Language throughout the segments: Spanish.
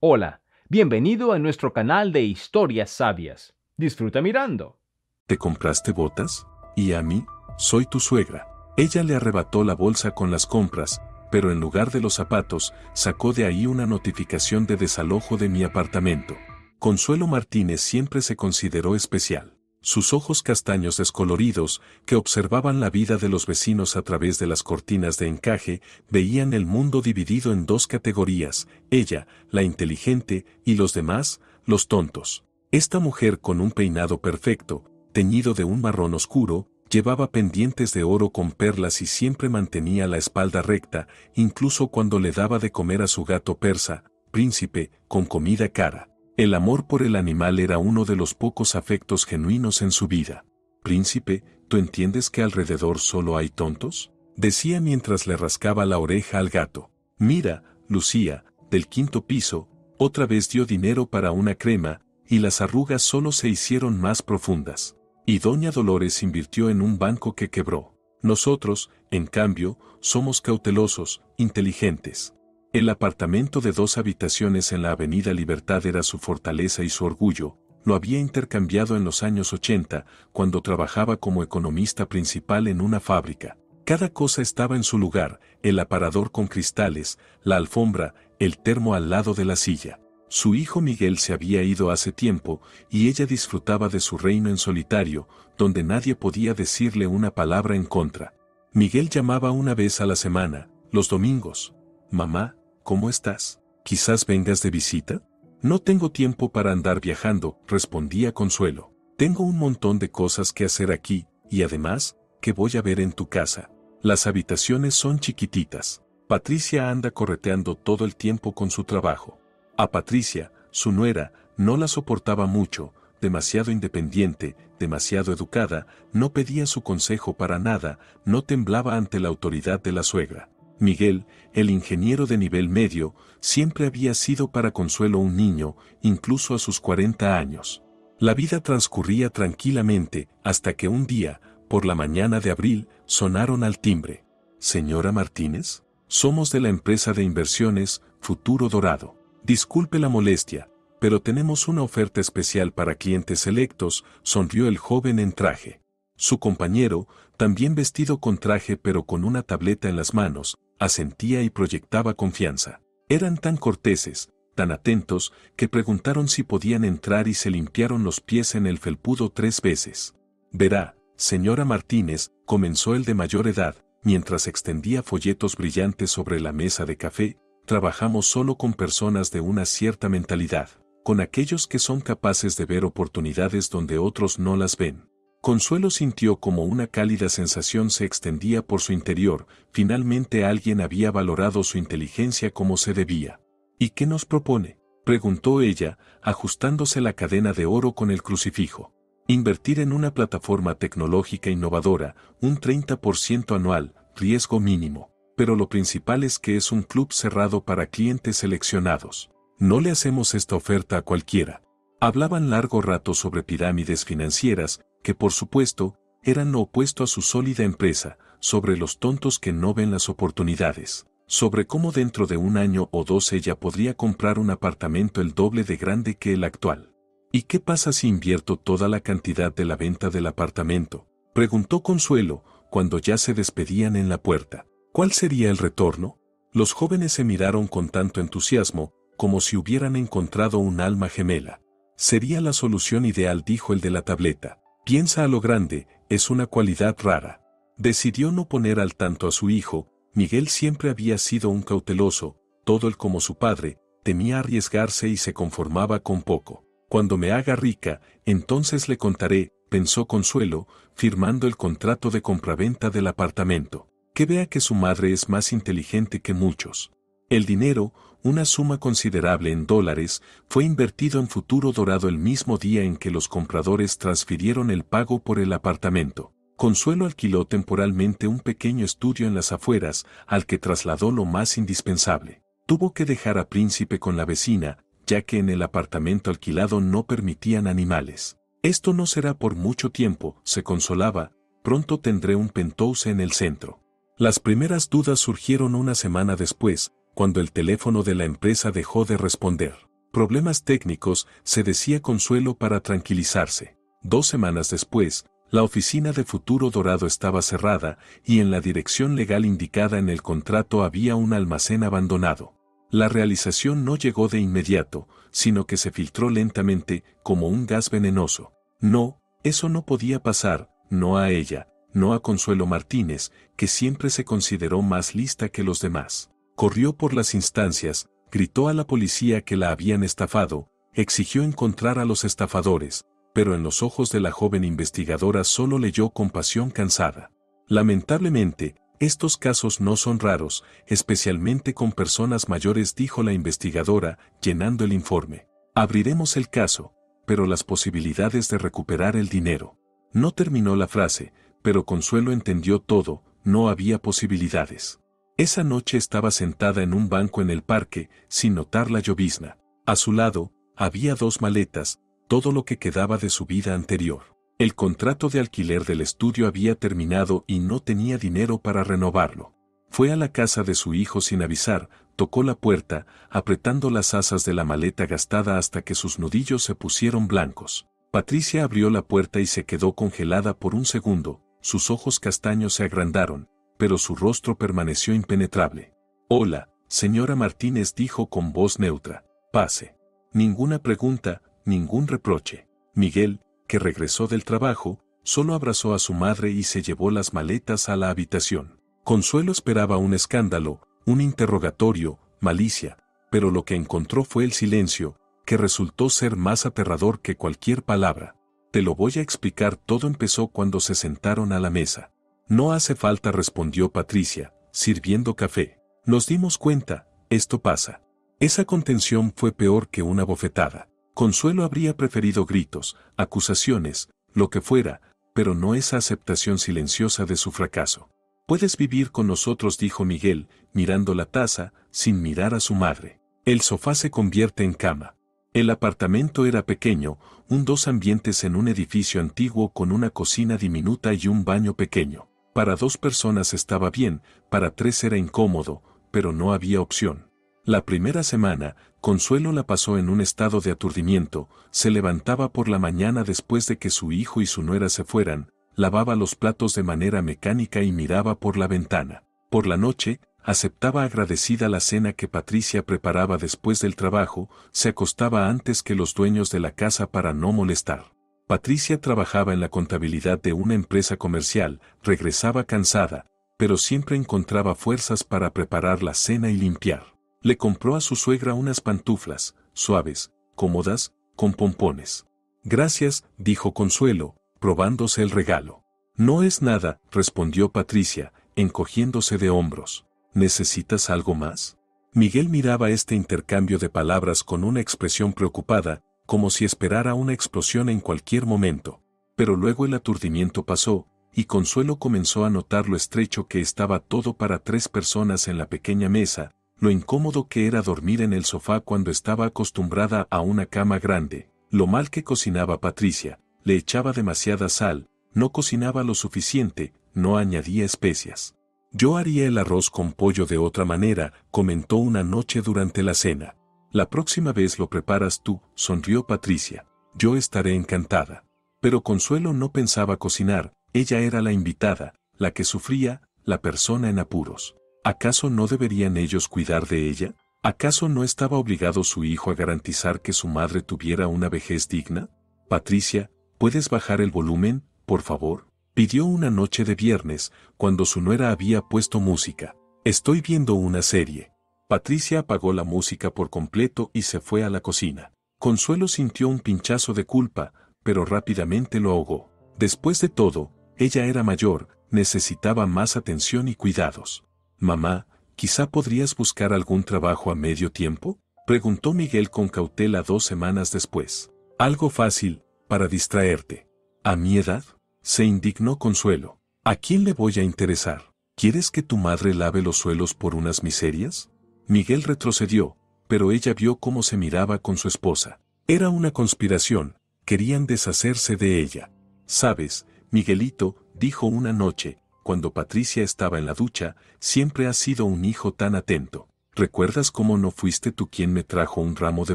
Hola, bienvenido a nuestro canal de historias sabias. Disfruta mirando. ¿Te compraste botas? ¿Y a mí? Soy tu suegra. Ella le arrebató la bolsa con las compras, pero en lugar de los zapatos, sacó de ahí una notificación de desalojo de mi apartamento. Consuelo Martínez siempre se consideró especial. Sus ojos castaños descoloridos, que observaban la vida de los vecinos a través de las cortinas de encaje, veían el mundo dividido en dos categorías, ella, la inteligente, y los demás, los tontos. Esta mujer con un peinado perfecto, teñido de un marrón oscuro, llevaba pendientes de oro con perlas y siempre mantenía la espalda recta, incluso cuando le daba de comer a su gato persa, Príncipe, con comida cara. El amor por el animal era uno de los pocos afectos genuinos en su vida. Príncipe, ¿tú entiendes que alrededor solo hay tontos? Decía mientras le rascaba la oreja al gato. Mira, Lucía, del quinto piso, otra vez dio dinero para una crema, y las arrugas solo se hicieron más profundas. Y doña Dolores invirtió en un banco que quebró. Nosotros, en cambio, somos cautelosos, inteligentes. El apartamento de 2 habitaciones en la Avenida Libertad era su fortaleza y su orgullo. Lo había intercambiado en los años 80, cuando trabajaba como economista principal en una fábrica. Cada cosa estaba en su lugar, el aparador con cristales, la alfombra, el termo al lado de la silla. Su hijo Miguel se había ido hace tiempo, y ella disfrutaba de su reino en solitario, donde nadie podía decirle una palabra en contra. Miguel llamaba una vez a la semana, los domingos. Mamá, ¿cómo estás? ¿Quizás vengas de visita? No tengo tiempo para andar viajando, respondía Consuelo. Tengo un montón de cosas que hacer aquí, y además, ¿qué voy a ver en tu casa? Las habitaciones son chiquititas. Patricia anda correteando todo el tiempo con su trabajo. A Patricia, su nuera, no la soportaba mucho, demasiado independiente, demasiado educada, no pedía su consejo para nada, no temblaba ante la autoridad de la suegra. Miguel, el ingeniero de nivel medio, siempre había sido para Consuelo un niño, incluso a sus 40 años. La vida transcurría tranquilamente, hasta que un día, por la mañana de abril, sonaron al timbre. «Señora Martínez, somos de la empresa de inversiones Futuro Dorado. Disculpe la molestia, pero tenemos una oferta especial para clientes selectos», sonrió el joven en traje. Su compañero, también vestido con traje pero con una tableta en las manos, asentía y proyectaba confianza. Eran tan corteses, tan atentos, que preguntaron si podían entrar y se limpiaron los pies en el felpudo 3 veces. «Verá, señora Martínez», comenzó el de mayor edad, mientras extendía folletos brillantes sobre la mesa de café, «trabajamos solo con personas de una cierta mentalidad, con aquellos que son capaces de ver oportunidades donde otros no las ven». Consuelo sintió como una cálida sensación se extendía por su interior, finalmente alguien había valorado su inteligencia como se debía. «¿Y qué nos propone?», preguntó ella, ajustándose la cadena de oro con el crucifijo. «Invertir en una plataforma tecnológica innovadora, un 30% anual, riesgo mínimo. Pero lo principal es que es un club cerrado para clientes seleccionados. No le hacemos esta oferta a cualquiera». Hablaban largo rato sobre pirámides financieras, que por supuesto, eran lo opuesto a su sólida empresa, sobre los tontos que no ven las oportunidades, sobre cómo dentro de 1 año o 2 ella podría comprar un apartamento el doble de grande que el actual. «¿Y qué pasa si invierto toda la cantidad de la venta del apartamento?», preguntó Consuelo, cuando ya se despedían en la puerta. «¿Cuál sería el retorno?». Los jóvenes se miraron con tanto entusiasmo, como si hubieran encontrado un alma gemela. «Sería la solución ideal», dijo el de la tableta. «Piensa a lo grande, es una cualidad rara». Decidió no poner al tanto a su hijo. Miguel siempre había sido un cauteloso, todo él como su padre, temía arriesgarse y se conformaba con poco. «Cuando me haga rica, entonces le contaré», pensó Consuelo, firmando el contrato de compraventa del apartamento. «Que vea que su madre es más inteligente que muchos». El dinero, una suma considerable en dólares, fue invertido en Futuro Dorado el mismo día en que los compradores transfirieron el pago por el apartamento. Consuelo alquiló temporalmente un pequeño estudio en las afueras, al que trasladó lo más indispensable. Tuvo que dejar a Príncipe con la vecina, ya que en el apartamento alquilado no permitían animales. «Esto no será por mucho tiempo», se consolaba, «pronto tendré un penthouse en el centro». Las primeras dudas surgieron una semana después, cuando el teléfono de la empresa dejó de responder. Problemas técnicos, se decía Consuelo para tranquilizarse. 2 semanas después, la oficina de Futuro Dorado estaba cerrada y en la dirección legal indicada en el contrato había un almacén abandonado. La realización no llegó de inmediato, sino que se filtró lentamente, como un gas venenoso. No, eso no podía pasar, no a ella, no a Consuelo Martínez, que siempre se consideró más lista que los demás. Corrió por las instancias, gritó a la policía que la habían estafado, exigió encontrar a los estafadores, pero en los ojos de la joven investigadora solo leyó compasión cansada. Lamentablemente, estos casos no son raros, especialmente con personas mayores, dijo la investigadora, llenando el informe. Abriremos el caso, pero las posibilidades de recuperar el dinero. No terminó la frase, pero Consuelo entendió todo, no había posibilidades. Esa noche estaba sentada en un banco en el parque, sin notar la llovizna. A su lado, había 2 maletas, todo lo que quedaba de su vida anterior. El contrato de alquiler del estudio había terminado y no tenía dinero para renovarlo. Fue a la casa de su hijo sin avisar, tocó la puerta, apretando las asas de la maleta gastada hasta que sus nudillos se pusieron blancos. Patricia abrió la puerta y se quedó congelada por un segundo, sus ojos castaños se agrandaron, pero su rostro permaneció impenetrable. «Hola, señora Martínez», dijo con voz neutra. «Pase». Ninguna pregunta, ningún reproche. Miguel, que regresó del trabajo, solo abrazó a su madre y se llevó las maletas a la habitación. Consuelo esperaba un escándalo, un interrogatorio, malicia, pero lo que encontró fue el silencio, que resultó ser más aterrador que cualquier palabra. «Te lo voy a explicar». Todo empezó cuando se sentaron a la mesa. «No hace falta», respondió Patricia, sirviendo café. «Nos dimos cuenta, esto pasa». Esa contención fue peor que una bofetada. Consuelo habría preferido gritos, acusaciones, lo que fuera, pero no esa aceptación silenciosa de su fracaso. «Puedes vivir con nosotros», dijo Miguel, mirando la taza, sin mirar a su madre. «El sofá se convierte en cama». El apartamento era pequeño, un 2 ambientes en un edificio antiguo con una cocina diminuta y un baño pequeño. Para 2 personas estaba bien, para 3 era incómodo, pero no había opción. La primera semana, Consuelo la pasó en un estado de aturdimiento, se levantaba por la mañana después de que su hijo y su nuera se fueran, lavaba los platos de manera mecánica y miraba por la ventana. Por la noche, aceptaba agradecida la cena que Patricia preparaba después del trabajo, se acostaba antes que los dueños de la casa para no molestar. Patricia trabajaba en la contabilidad de una empresa comercial, regresaba cansada, pero siempre encontraba fuerzas para preparar la cena y limpiar. Le compró a su suegra unas pantuflas, suaves, cómodas, con pompones. «Gracias», dijo Consuelo, probándose el regalo. «No es nada», respondió Patricia, encogiéndose de hombros. «¿Necesitas algo más?». Miguel miraba este intercambio de palabras con una expresión preocupada, como si esperara una explosión en cualquier momento. Pero luego el aturdimiento pasó, y Consuelo comenzó a notar lo estrecho que estaba todo para 3 personas en la pequeña mesa, lo incómodo que era dormir en el sofá cuando estaba acostumbrada a una cama grande, lo mal que cocinaba Patricia, le echaba demasiada sal, no cocinaba lo suficiente, no añadía especias. «Yo haría el arroz con pollo de otra manera», comentó una noche durante la cena. «La próxima vez lo preparas tú», sonrió Patricia. «Yo estaré encantada». Pero Consuelo no pensaba cocinar, ella era la invitada, la que sufría, la persona en apuros. ¿Acaso no deberían ellos cuidar de ella? ¿Acaso no estaba obligado su hijo a garantizar que su madre tuviera una vejez digna? «Patricia, ¿puedes bajar el volumen, por favor?», pidió una noche de viernes, cuando su nuera había puesto música. «Estoy viendo una serie». Patricia apagó la música por completo y se fue a la cocina. Consuelo sintió un pinchazo de culpa, pero rápidamente lo ahogó. Después de todo, ella era mayor, necesitaba más atención y cuidados. «Mamá, ¿quizá podrías buscar algún trabajo a medio tiempo?», preguntó Miguel con cautela 2 semanas después. «Algo fácil, para distraerte». «¿A mi edad?», se indignó Consuelo. «¿A quién le voy a interesar? ¿Quieres que tu madre lave los suelos por unas miserias?». Miguel retrocedió, pero ella vio cómo se miraba con su esposa. Era una conspiración, querían deshacerse de ella. «Sabes, Miguelito», dijo una noche, cuando Patricia estaba en la ducha, «siempre has sido un hijo tan atento. ¿Recuerdas cómo no fuiste tú quien me trajo un ramo de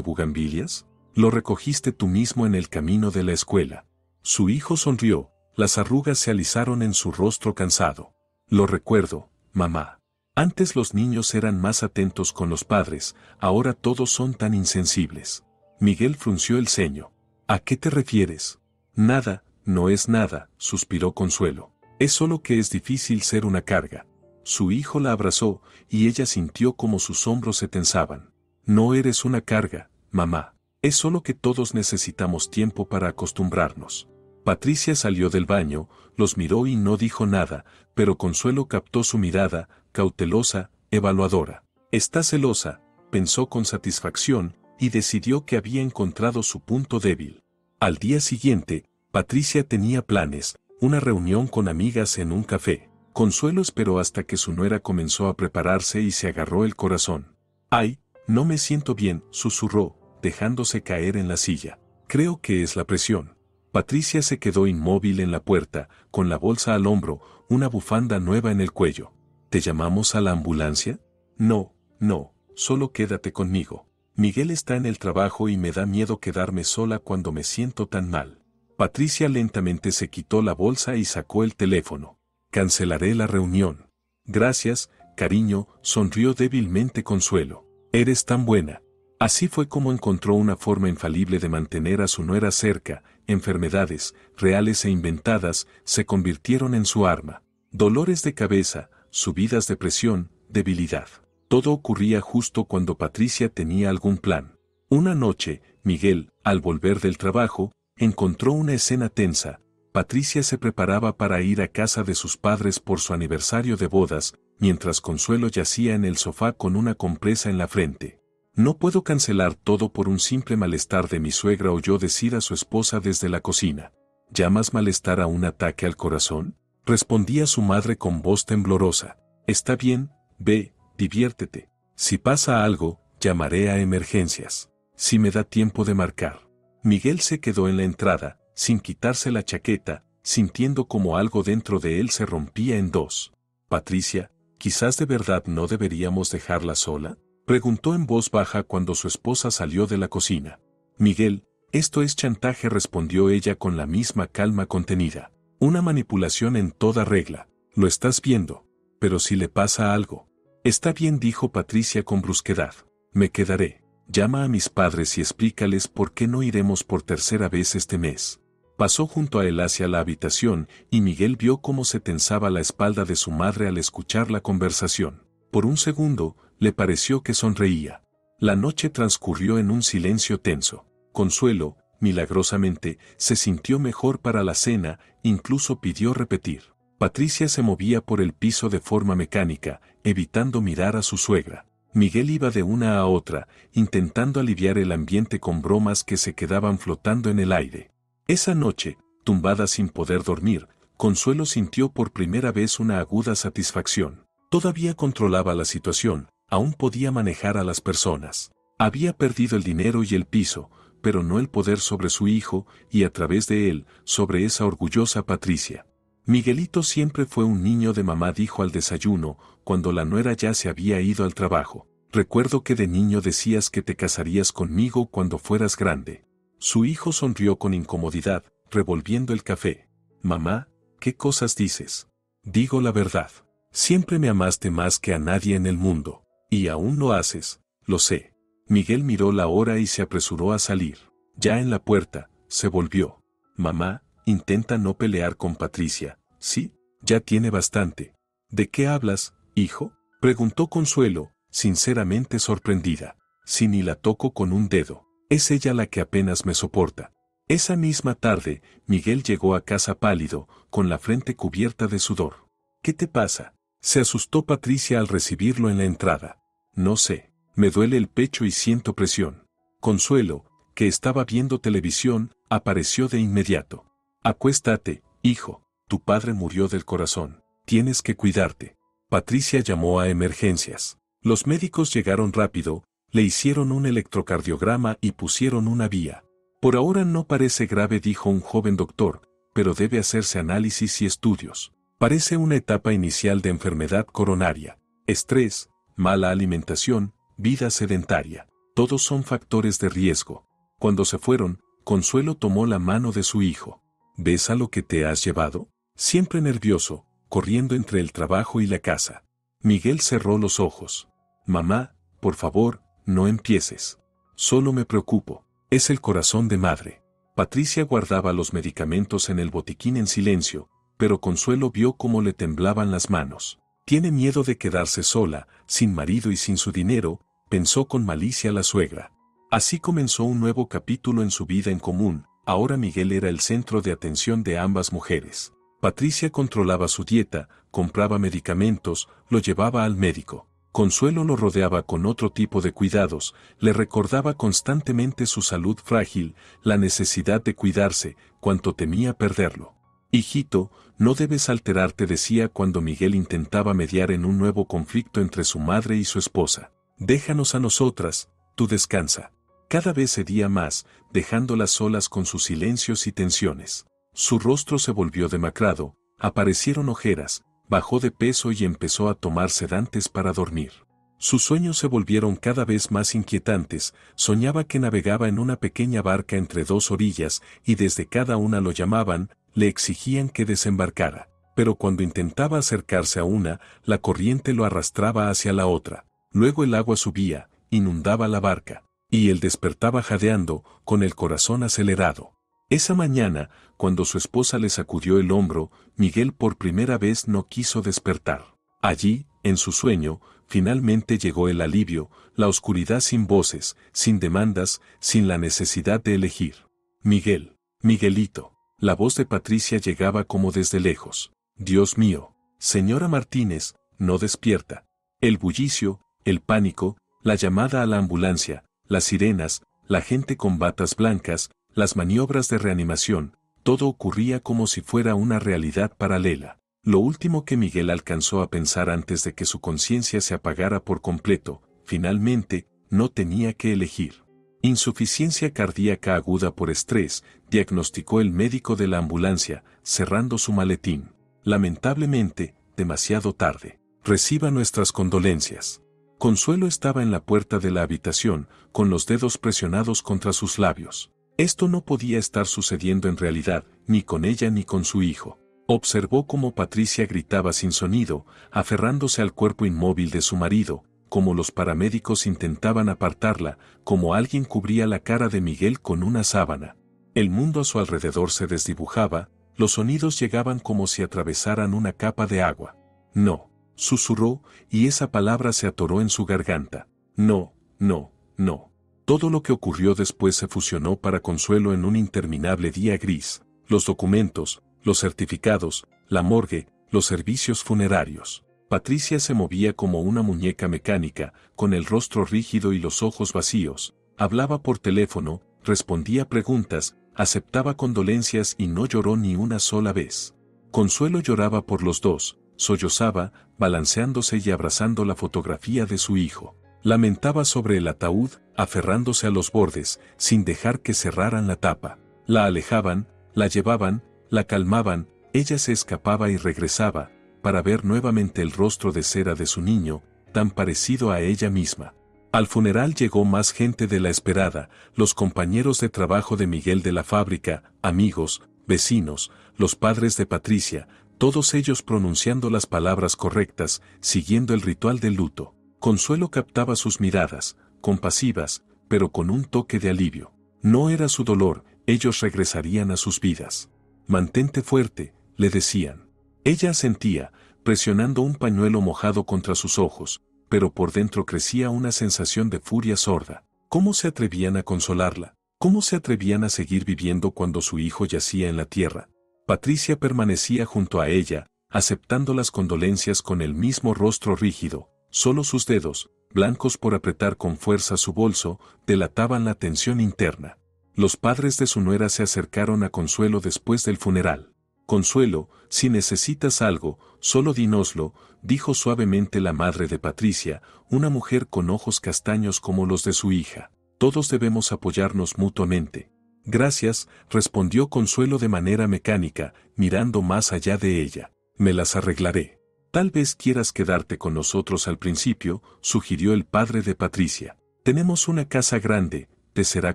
bugambilias? Lo recogiste tú mismo en el camino de la escuela. Su hijo sonrió, las arrugas se alisaron en su rostro cansado. Lo recuerdo, mamá. Antes los niños eran más atentos con los padres, ahora todos son tan insensibles. Miguel frunció el ceño. ¿A qué te refieres? Nada, no es nada, suspiró Consuelo. Es solo que es difícil ser una carga. Su hijo la abrazó, y ella sintió como sus hombros se tensaban. No eres una carga, mamá. Es solo que todos necesitamos tiempo para acostumbrarnos. Patricia salió del baño, los miró y no dijo nada, pero Consuelo captó su mirada, cautelosa, evaluadora. Está celosa, pensó con satisfacción, y decidió que había encontrado su punto débil. Al día siguiente, Patricia tenía planes, una reunión con amigas en un café. Consuelo esperó hasta que su nuera comenzó a prepararse y se agarró el corazón. «Ay, no me siento bien», susurró, dejándose caer en la silla. «Creo que es la presión». Patricia se quedó inmóvil en la puerta, con la bolsa al hombro, una bufanda nueva en el cuello. «¿Te llamamos a la ambulancia?» «No, no, solo quédate conmigo. Miguel está en el trabajo y me da miedo quedarme sola cuando me siento tan mal». Patricia lentamente se quitó la bolsa y sacó el teléfono. «Cancelaré la reunión». «Gracias, cariño», sonrió débilmente Consuelo. «Eres tan buena». Así fue como encontró una forma infalible de mantener a su nuera cerca. Enfermedades, reales e inventadas, se convirtieron en su arma. Dolores de cabeza, subidas de presión, debilidad. Todo ocurría justo cuando Patricia tenía algún plan. Una noche, Miguel, al volver del trabajo, encontró una escena tensa. Patricia se preparaba para ir a casa de sus padres por su aniversario de bodas, mientras Consuelo yacía en el sofá con una compresa en la frente. «No puedo cancelar todo por un simple malestar de mi suegra», oyó decir a su esposa desde la cocina. «¿Llamas malestar a un ataque al corazón?», respondía su madre con voz temblorosa. «Está bien, ve, diviértete. Si pasa algo, llamaré a emergencias. Si me da tiempo de marcar». Miguel se quedó en la entrada, sin quitarse la chaqueta, sintiendo como algo dentro de él se rompía en dos. «Patricia, quizás de verdad no deberíamos dejarla sola», preguntó en voz baja cuando su esposa salió de la cocina. «Miguel, esto es chantaje», respondió ella con la misma calma contenida. «Una manipulación en toda regla. Lo estás viendo. Pero si le pasa algo». «Está bien», dijo Patricia con brusquedad. «Me quedaré. Llama a mis padres y explícales por qué no iremos por tercera vez este mes». Pasó junto a él hacia la habitación y Miguel vio cómo se tensaba la espalda de su madre al escuchar la conversación. Por un segundo, le pareció que sonreía. La noche transcurrió en un silencio tenso. Consuelo, milagrosamente, se sintió mejor para la cena, incluso pidió repetir. Patricia se movía por el piso de forma mecánica, evitando mirar a su suegra. Miguel iba de una a otra, intentando aliviar el ambiente con bromas que se quedaban flotando en el aire. Esa noche, tumbada sin poder dormir, Consuelo sintió por primera vez una aguda satisfacción. Todavía controlaba la situación, aún podía manejar a las personas. Había perdido el dinero y el piso, pero no el poder sobre su hijo y a través de él, sobre esa orgullosa Patricia. «Miguelito siempre fue un niño de mamá», dijo al desayuno, cuando la nuera ya se había ido al trabajo. «Recuerdo que de niño decías que te casarías conmigo cuando fueras grande». Su hijo sonrió con incomodidad, revolviendo el café. «Mamá, ¿qué cosas dices?» «Digo la verdad. Siempre me amaste más que a nadie en el mundo. Y aún lo haces, lo sé». Miguel miró la hora y se apresuró a salir. Ya en la puerta, se volvió. «Mamá, intenta no pelear con Patricia, ¿sí? Ya tiene bastante». «¿De qué hablas, hijo?», preguntó Consuelo, sinceramente sorprendida. «Si ni la toco con un dedo. Es ella la que apenas me soporta». Esa misma tarde, Miguel llegó a casa pálido, con la frente cubierta de sudor. «¿Qué te pasa?», se asustó Patricia al recibirlo en la entrada. «No sé, me duele el pecho y siento presión». Consuelo, que estaba viendo televisión, apareció de inmediato. «Acuéstate, hijo, tu padre murió del corazón. Tienes que cuidarte». Patricia llamó a emergencias. Los médicos llegaron rápido, le hicieron un electrocardiograma y pusieron una vía. «Por ahora no parece grave», dijo un joven doctor, «pero debe hacerse análisis y estudios. Parece una etapa inicial de enfermedad coronaria. Estrés, mala alimentación, vida sedentaria. Todos son factores de riesgo. Cuando se fueron, Consuelo tomó la mano de su hijo. ¿Ves a lo que te has llevado? Siempre nervioso, corriendo entre el trabajo y la casa. Miguel cerró los ojos. Mamá, por favor, no empieces. Solo me preocupo. Es el corazón de madre. Patricia guardaba los medicamentos en el botiquín en silencio, pero Consuelo vio cómo le temblaban las manos. Tiene miedo de quedarse sola, sin marido y sin su dinero, pensó con malicia la suegra. Así comenzó un nuevo capítulo en su vida en común. Ahora Miguel era el centro de atención de ambas mujeres. Patricia controlaba su dieta, compraba medicamentos, lo llevaba al médico. Consuelo lo rodeaba con otro tipo de cuidados, le recordaba constantemente su salud frágil, la necesidad de cuidarse, cuanto temía perderlo. Hijito, no debes alterarte, decía cuando Miguel intentaba mediar en un nuevo conflicto entre su madre y su esposa. Déjanos a nosotras, tú descansa. Cada vez cedía más, dejándolas solas con sus silencios y tensiones. Su rostro se volvió demacrado, aparecieron ojeras, bajó de peso y empezó a tomar sedantes para dormir. Sus sueños se volvieron cada vez más inquietantes, soñaba que navegaba en una pequeña barca entre dos orillas y desde cada una lo llamaban, le exigían que desembarcara. Pero cuando intentaba acercarse a una, la corriente lo arrastraba hacia la otra. Luego el agua subía, inundaba la barca, y él despertaba jadeando, con el corazón acelerado. Esa mañana, cuando su esposa le sacudió el hombro, Miguel por primera vez no quiso despertar. Allí, en su sueño, finalmente llegó el alivio, la oscuridad sin voces, sin demandas, sin la necesidad de elegir. Miguel, Miguelito. La voz de Patricia llegaba como desde lejos. Dios mío, señora Martínez, no despierta. El bullicio, el pánico, la llamada a la ambulancia, las sirenas, la gente con batas blancas, las maniobras de reanimación, todo ocurría como si fuera una realidad paralela. Lo último que Miguel alcanzó a pensar antes de que su conciencia se apagara por completo, finalmente, no tenía que elegir. Insuficiencia cardíaca aguda por estrés, diagnosticó el médico de la ambulancia, cerrando su maletín. Lamentablemente, demasiado tarde. Reciba nuestras condolencias. Consuelo estaba en la puerta de la habitación, con los dedos presionados contra sus labios. Esto no podía estar sucediendo en realidad, ni con ella ni con su hijo. Observó cómo Patricia gritaba sin sonido, aferrándose al cuerpo inmóvil de su marido, como los paramédicos intentaban apartarla, como alguien cubría la cara de Miguel con una sábana. El mundo a su alrededor se desdibujaba, los sonidos llegaban como si atravesaran una capa de agua. No, susurró, y esa palabra se atoró en su garganta. No, no, no. Todo lo que ocurrió después se fusionó para Consuelo en un interminable día gris. Los documentos, los certificados, la morgue, los servicios funerarios. Patricia se movía como una muñeca mecánica, con el rostro rígido y los ojos vacíos. Hablaba por teléfono, respondía preguntas, aceptaba condolencias y no lloró ni una sola vez. Consuelo lloraba por los dos, sollozaba, balanceándose y abrazando la fotografía de su hijo. Lamentaba sobre el ataúd, aferrándose a los bordes, sin dejar que cerraran la tapa. La alejaban, la llevaban, la calmaban, ella se escapaba y regresaba, para ver nuevamente el rostro de cera de su niño, tan parecido a ella misma. Al funeral llegó más gente de la esperada, los compañeros de trabajo de Miguel de la fábrica, amigos, vecinos, los padres de Patricia, todos ellos pronunciando las palabras correctas, siguiendo el ritual del luto. Consuelo captaba sus miradas, compasivas, pero con un toque de alivio. No era su dolor, ellos regresarían a sus vidas. Mantente fuerte, le decían. Ella asentía, presionando un pañuelo mojado contra sus ojos, pero por dentro crecía una sensación de furia sorda. ¿Cómo se atrevían a consolarla? ¿Cómo se atrevían a seguir viviendo cuando su hijo yacía en la tierra? Patricia permanecía junto a ella, aceptando las condolencias con el mismo rostro rígido. Solo sus dedos, blancos por apretar con fuerza su bolso, delataban la tensión interna. Los padres de su nuera se acercaron a Consuelo después del funeral. Consuelo, si necesitas algo, solo dínoslo, dijo suavemente la madre de Patricia, una mujer con ojos castaños como los de su hija. Todos debemos apoyarnos mutuamente. Gracias, respondió Consuelo de manera mecánica, mirando más allá de ella. Me las arreglaré. Tal vez quieras quedarte con nosotros al principio, sugirió el padre de Patricia. Tenemos una casa grande, te será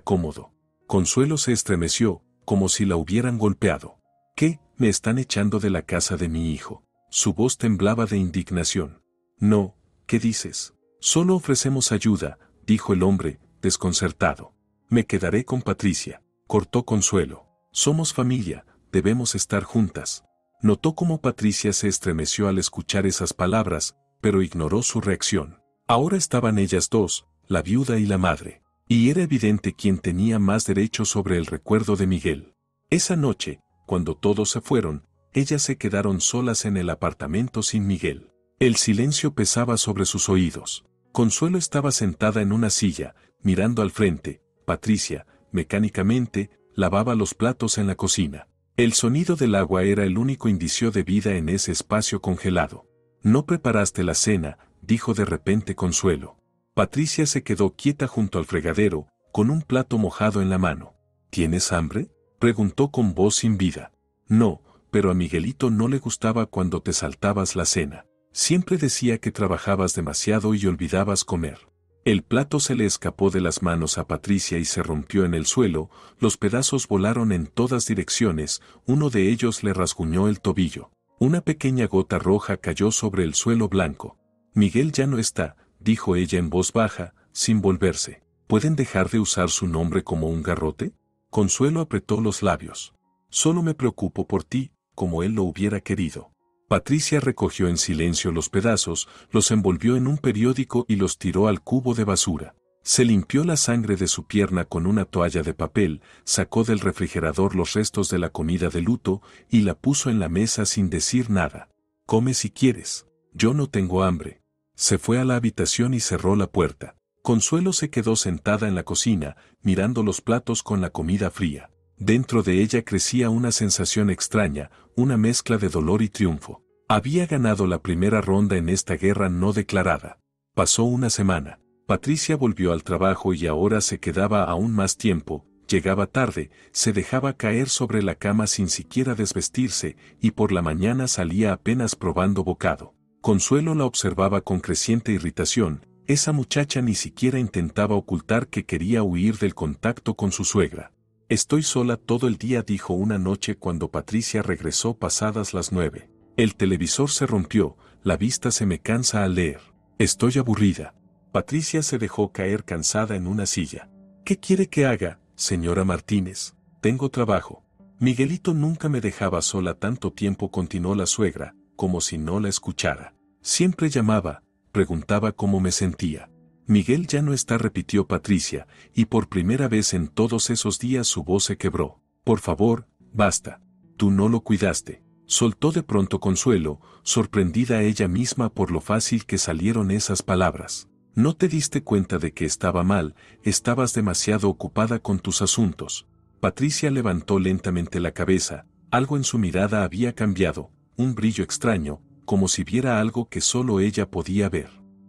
cómodo. Consuelo se estremeció, como si la hubieran golpeado. ¿Qué? ¿Me están echando de la casa de mi hijo? Su voz temblaba de indignación. No, ¿qué dices? Solo ofrecemos ayuda, dijo el hombre, desconcertado. Me quedaré con Patricia, cortó Consuelo. Somos familia, debemos estar juntas. Notó cómo Patricia se estremeció al escuchar esas palabras, pero ignoró su reacción. Ahora estaban ellas dos, la viuda y la madre, y era evidente quién tenía más derecho sobre el recuerdo de Miguel. Esa noche, cuando todos se fueron, ellas se quedaron solas en el apartamento sin Miguel. El silencio pesaba sobre sus oídos. Consuelo estaba sentada en una silla, mirando al frente. Patricia, mecánicamente, lavaba los platos en la cocina. El sonido del agua era el único indicio de vida en ese espacio congelado. «No preparaste la cena», dijo de repente Consuelo. Patricia se quedó quieta junto al fregadero, con un plato mojado en la mano. «¿Tienes hambre?», preguntó con voz sin vida. «No, pero a Miguelito no le gustaba cuando te saltabas la cena. Siempre decía que trabajabas demasiado y olvidabas comer». El plato se le escapó de las manos a Patricia y se rompió en el suelo, los pedazos volaron en todas direcciones, uno de ellos le rasguñó el tobillo. Una pequeña gota roja cayó sobre el suelo blanco. «Miguel ya no está», dijo ella en voz baja, sin volverse. «¿Pueden dejar de usar su nombre como un garrote?». Consuelo apretó los labios. «Solo me preocupo por ti, como él lo hubiera querido». Patricia recogió en silencio los pedazos, los envolvió en un periódico y los tiró al cubo de basura. Se limpió la sangre de su pierna con una toalla de papel, sacó del refrigerador los restos de la comida de luto y la puso en la mesa sin decir nada. «Come si quieres. Yo no tengo hambre». Se fue a la habitación y cerró la puerta. Consuelo se quedó sentada en la cocina, mirando los platos con la comida fría. Dentro de ella crecía una sensación extraña, una mezcla de dolor y triunfo. Había ganado la primera ronda en esta guerra no declarada. Pasó una semana. Patricia volvió al trabajo y ahora se quedaba aún más tiempo. Llegaba tarde, se dejaba caer sobre la cama sin siquiera desvestirse, y por la mañana salía apenas probando bocado. Consuelo la observaba con creciente irritación. Esa muchacha ni siquiera intentaba ocultar que quería huir del contacto con su suegra. «Estoy sola todo el día», dijo una noche cuando Patricia regresó pasadas las 9. «El televisor se rompió, la vista se me cansa al leer. Estoy aburrida». Patricia se dejó caer cansada en una silla. «¿Qué quiere que haga, señora Martínez? Tengo trabajo». «Miguelito nunca me dejaba sola tanto tiempo», continuó la suegra, como si no la escuchara. «Siempre llamaba, preguntaba cómo me sentía». «Miguel ya no está», repitió Patricia, y por primera vez en todos esos días su voz se quebró. «Por favor, basta. Tú no lo cuidaste», soltó de pronto Consuelo, sorprendida ella misma por lo fácil que salieron esas palabras. «¿No te diste cuenta de que estaba mal? Estabas demasiado ocupada con tus asuntos». Patricia levantó lentamente la cabeza, algo en su mirada había cambiado, un brillo extraño, como si viera algo que solo ella podía ver.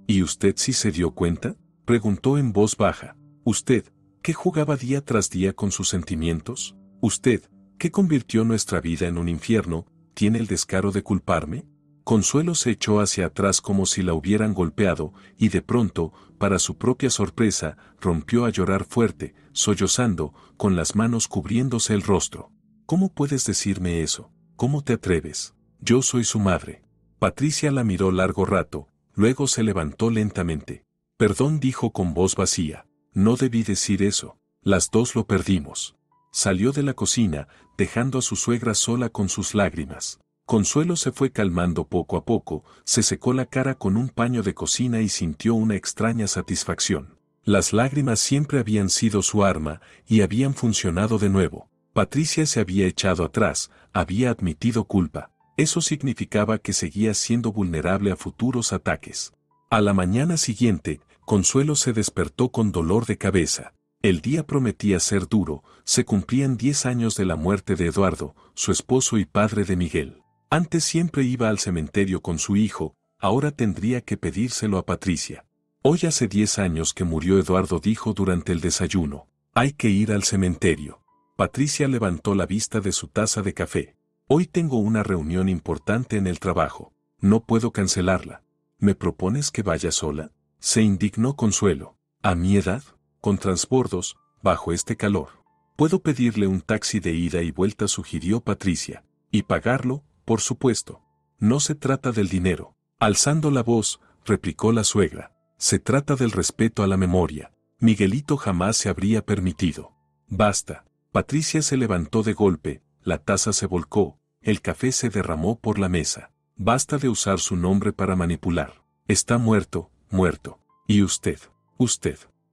«¿Y usted sí se dio cuenta?», preguntó en voz baja. «Usted, que jugaba día tras día con sus sentimientos. Usted, que convirtió nuestra vida en un infierno, ¿tiene el descaro de culparme?». Consuelo se echó hacia atrás como si la hubieran golpeado, y de pronto, para su propia sorpresa, rompió a llorar fuerte, sollozando, con las manos cubriéndose el rostro. «¿Cómo puedes decirme eso? ¿Cómo te atreves? Yo soy su madre». Patricia la miró largo rato. Luego se levantó lentamente. «Perdón», dijo con voz vacía. «No debí decir eso. Las dos lo perdimos». Salió de la cocina, dejando a su suegra sola con sus lágrimas. Consuelo se fue calmando poco a poco, se secó la cara con un paño de cocina y sintió una extraña satisfacción. Las lágrimas siempre habían sido su arma, y habían funcionado de nuevo. Patricia se había echado atrás, había admitido culpa. Eso significaba que seguía siendo vulnerable a futuros ataques. A la mañana siguiente, Consuelo se despertó con dolor de cabeza. El día prometía ser duro, se cumplían 10 años de la muerte de Eduardo, su esposo y padre de Miguel. Antes siempre iba al cementerio con su hijo, ahora tendría que pedírselo a Patricia. «Hoy hace 10 años que murió Eduardo», dijo durante el desayuno. «Hay que ir al cementerio». Patricia levantó la vista de su taza de café. «Hoy tengo una reunión importante en el trabajo». No puedo cancelarla. ¿Me propones que vaya sola? Se indignó Consuelo. ¿A mi edad? Con transbordos, bajo este calor. Puedo pedirle un taxi de ida y vuelta, sugirió Patricia. Y pagarlo, por supuesto. No se trata del dinero. Alzando la voz, replicó la suegra. Se trata del respeto a la memoria. Miguelito jamás se habría permitido. Basta. Patricia se levantó de golpe, la taza se volcó, el café se derramó por la mesa. Basta de usar su nombre para manipular. Está muerto, muerto. Y usted,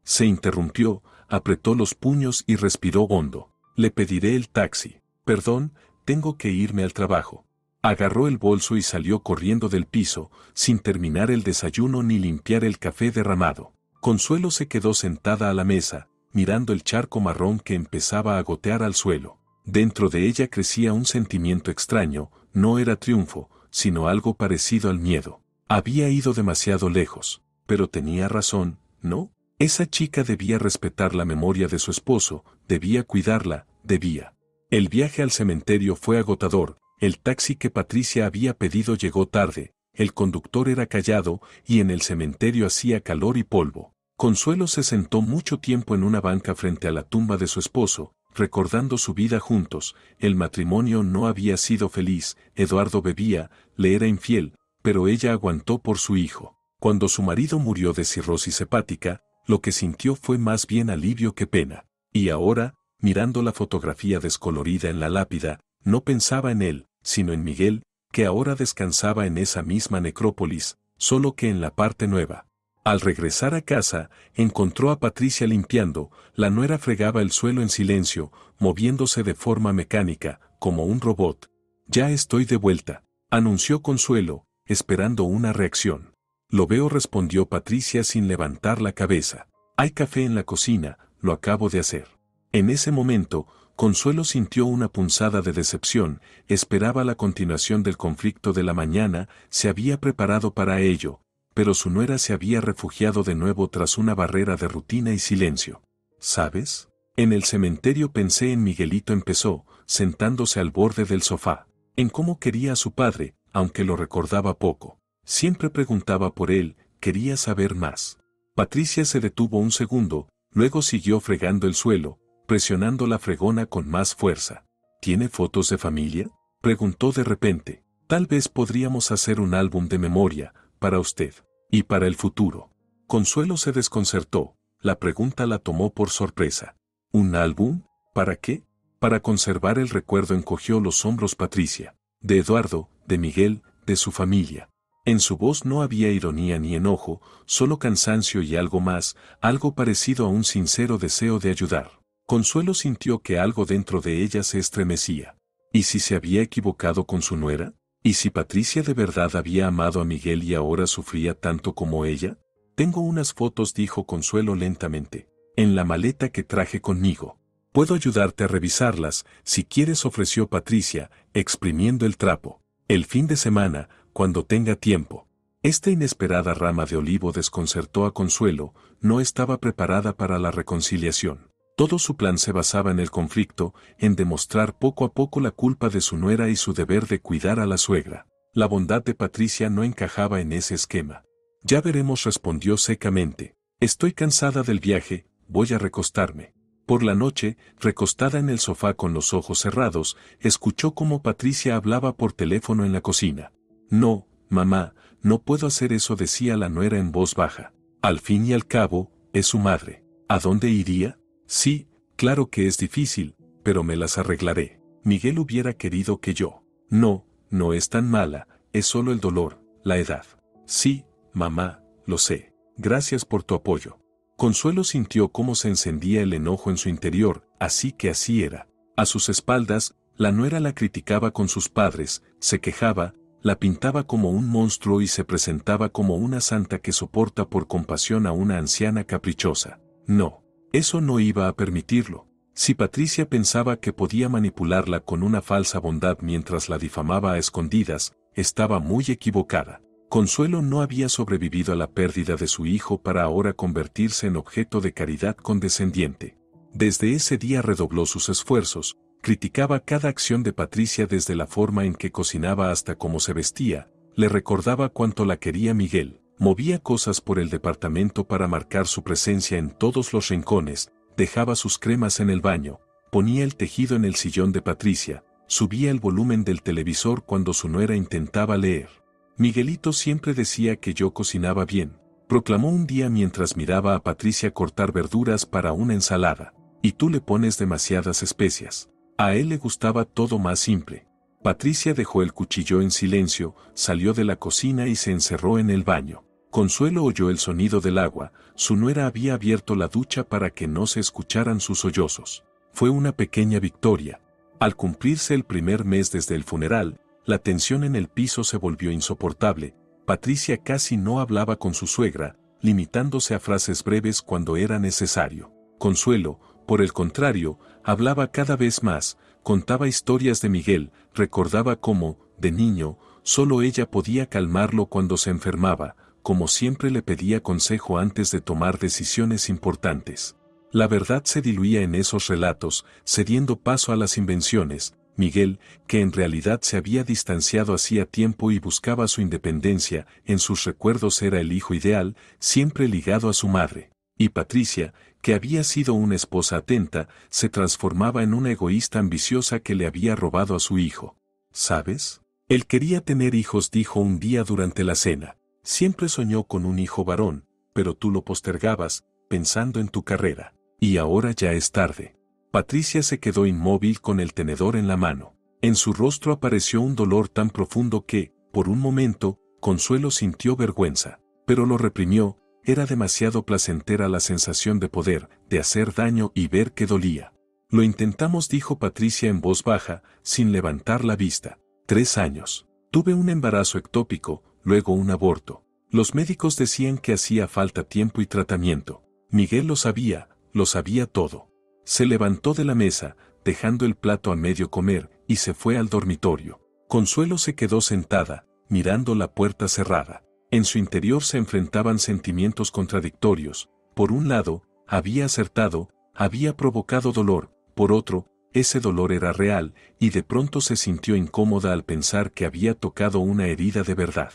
se interrumpió, apretó los puños y respiró hondo. Le pediré el taxi. Perdón, tengo que irme al trabajo. Agarró el bolso y salió corriendo del piso, sin terminar el desayuno ni limpiar el café derramado. Consuelo se quedó sentada a la mesa, mirando el charco marrón que empezaba a gotear al suelo. Dentro de ella crecía un sentimiento extraño, no era triunfo, sino algo parecido al miedo. Había ido demasiado lejos, pero tenía razón, ¿no? Esa chica debía respetar la memoria de su esposo, debía cuidarla, debía. El viaje al cementerio fue agotador, el taxi que Patricia había pedido llegó tarde, el conductor era callado y en el cementerio hacía calor y polvo. Consuelo se sentó mucho tiempo en una banca frente a la tumba de su esposo, recordando su vida juntos. El matrimonio no había sido feliz, Eduardo bebía, le era infiel, pero ella aguantó por su hijo. Cuando su marido murió de cirrosis hepática, lo que sintió fue más bien alivio que pena. Y ahora, mirando la fotografía descolorida en la lápida, no pensaba en él, sino en Miguel, que ahora descansaba en esa misma necrópolis, solo que en la parte nueva. Al regresar a casa, encontró a Patricia limpiando, la nuera fregaba el suelo en silencio, moviéndose de forma mecánica, como un robot. Ya estoy de vuelta, anunció Consuelo, esperando una reacción. Lo veo, respondió Patricia sin levantar la cabeza. Hay café en la cocina, lo acabo de hacer. En ese momento, Consuelo sintió una punzada de decepción, esperaba la continuación del conflicto de la mañana, se había preparado para ello, pero su nuera se había refugiado de nuevo tras una barrera de rutina y silencio. ¿Sabes? En el cementerio pensé en Miguelito, empezó, sentándose al borde del sofá, en cómo quería a su padre, aunque lo recordaba poco. Siempre preguntaba por él, quería saber más. Patricia se detuvo un segundo, luego siguió fregando el suelo, presionando la fregona con más fuerza. ¿Tiene fotos de familia?, preguntó de repente. Tal vez podríamos hacer un álbum de memoria, para usted, y para el futuro. Consuelo se desconcertó, la pregunta la tomó por sorpresa. ¿Un álbum? ¿Para qué? Para conservar el recuerdo, encogió los hombros Patricia. De Eduardo, de Miguel, de su familia. En su voz no había ironía ni enojo, solo cansancio y algo más, algo parecido a un sincero deseo de ayudar. Consuelo sintió que algo dentro de ella se estremecía. ¿Y si se había equivocado con su nuera? ¿Y si Patricia de verdad había amado a Miguel y ahora sufría tanto como ella? Tengo unas fotos, dijo Consuelo lentamente, en la maleta que traje conmigo. Puedo ayudarte a revisarlas, si quieres, ofreció Patricia, exprimiendo el trapo. El fin de semana, cuando tenga tiempo. Esta inesperada rama de olivo desconcertó a Consuelo, no estaba preparada para la reconciliación. Todo su plan se basaba en el conflicto, en demostrar poco a poco la culpa de su nuera y su deber de cuidar a la suegra. La bondad de Patricia no encajaba en ese esquema. Ya veremos, respondió secamente. Estoy cansada del viaje, voy a recostarme. Por la noche, recostada en el sofá con los ojos cerrados, escuchó cómo Patricia hablaba por teléfono en la cocina. No, mamá, no puedo hacer eso, decía la nuera en voz baja. Al fin y al cabo, es su madre. ¿A dónde iría? Sí, claro que es difícil, pero me las arreglaré. Miguel hubiera querido que yo. No, no es tan mala, es solo el dolor, la edad. Sí, mamá, lo sé. Gracias por tu apoyo. Consuelo sintió cómo se encendía el enojo en su interior, así que así era. A sus espaldas, la nuera la criticaba con sus padres, se quejaba, la pintaba como un monstruo y se presentaba como una santa que soporta por compasión a una anciana caprichosa. No. Eso no iba a permitirlo. Si Patricia pensaba que podía manipularla con una falsa bondad mientras la difamaba a escondidas, estaba muy equivocada. Consuelo no había sobrevivido a la pérdida de su hijo para ahora convertirse en objeto de caridad condescendiente. Desde ese día redobló sus esfuerzos, criticaba cada acción de Patricia desde la forma en que cocinaba hasta cómo se vestía, Le recordaba cuánto la quería Miguel. Movía cosas por el departamento para marcar su presencia en todos los rincones, dejaba sus cremas en el baño, ponía el tejido en el sillón de Patricia, subía el volumen del televisor cuando su nuera intentaba leer. Miguelito siempre decía que yo cocinaba bien, proclamó un día mientras miraba a Patricia cortar verduras para una ensalada. Y tú le pones demasiadas especias. A él le gustaba todo más simple. Patricia dejó el cuchillo en silencio, salió de la cocina y se encerró en el baño. Consuelo oyó el sonido del agua, su nuera había abierto la ducha para que no se escucharan sus sollozos. Fue una pequeña victoria. Al cumplirse el primer mes desde el funeral, la tensión en el piso se volvió insoportable. Patricia casi no hablaba con su suegra, limitándose a frases breves cuando era necesario. Consuelo, por el contrario, hablaba cada vez más, contaba historias de Miguel, recordaba cómo, de niño, solo ella podía calmarlo cuando se enfermaba, como siempre le pedía consejo antes de tomar decisiones importantes. La verdad se diluía en esos relatos, cediendo paso a las invenciones. Miguel, que en realidad se había distanciado hacía tiempo y buscaba su independencia, en sus recuerdos era el hijo ideal, siempre ligado a su madre. Y Patricia, que había sido una esposa atenta, se transformaba en una egoísta ambiciosa que le había robado a su hijo. ¿Sabes? Él quería tener hijos, dijo un día durante la cena. Siempre soñó con un hijo varón, pero tú lo postergabas, pensando en tu carrera. Y ahora ya es tarde. Patricia se quedó inmóvil con el tenedor en la mano. En su rostro apareció un dolor tan profundo que, por un momento, Consuelo sintió vergüenza, pero lo reprimió. Era demasiado placentera la sensación de poder, de hacer daño y ver que dolía. Lo intentamos, dijo Patricia en voz baja, sin levantar la vista. 3 años. Tuve un embarazo ectópico, luego un aborto. Los médicos decían que hacía falta tiempo y tratamiento. Miguel lo sabía todo. Se levantó de la mesa, dejando el plato a medio comer, y se fue al dormitorio. Consuelo se quedó sentada, mirando la puerta cerrada. En su interior se enfrentaban sentimientos contradictorios. Por un lado, había acertado, había provocado dolor, por otro, ese dolor era real, y de pronto se sintió incómoda al pensar que había tocado una herida de verdad.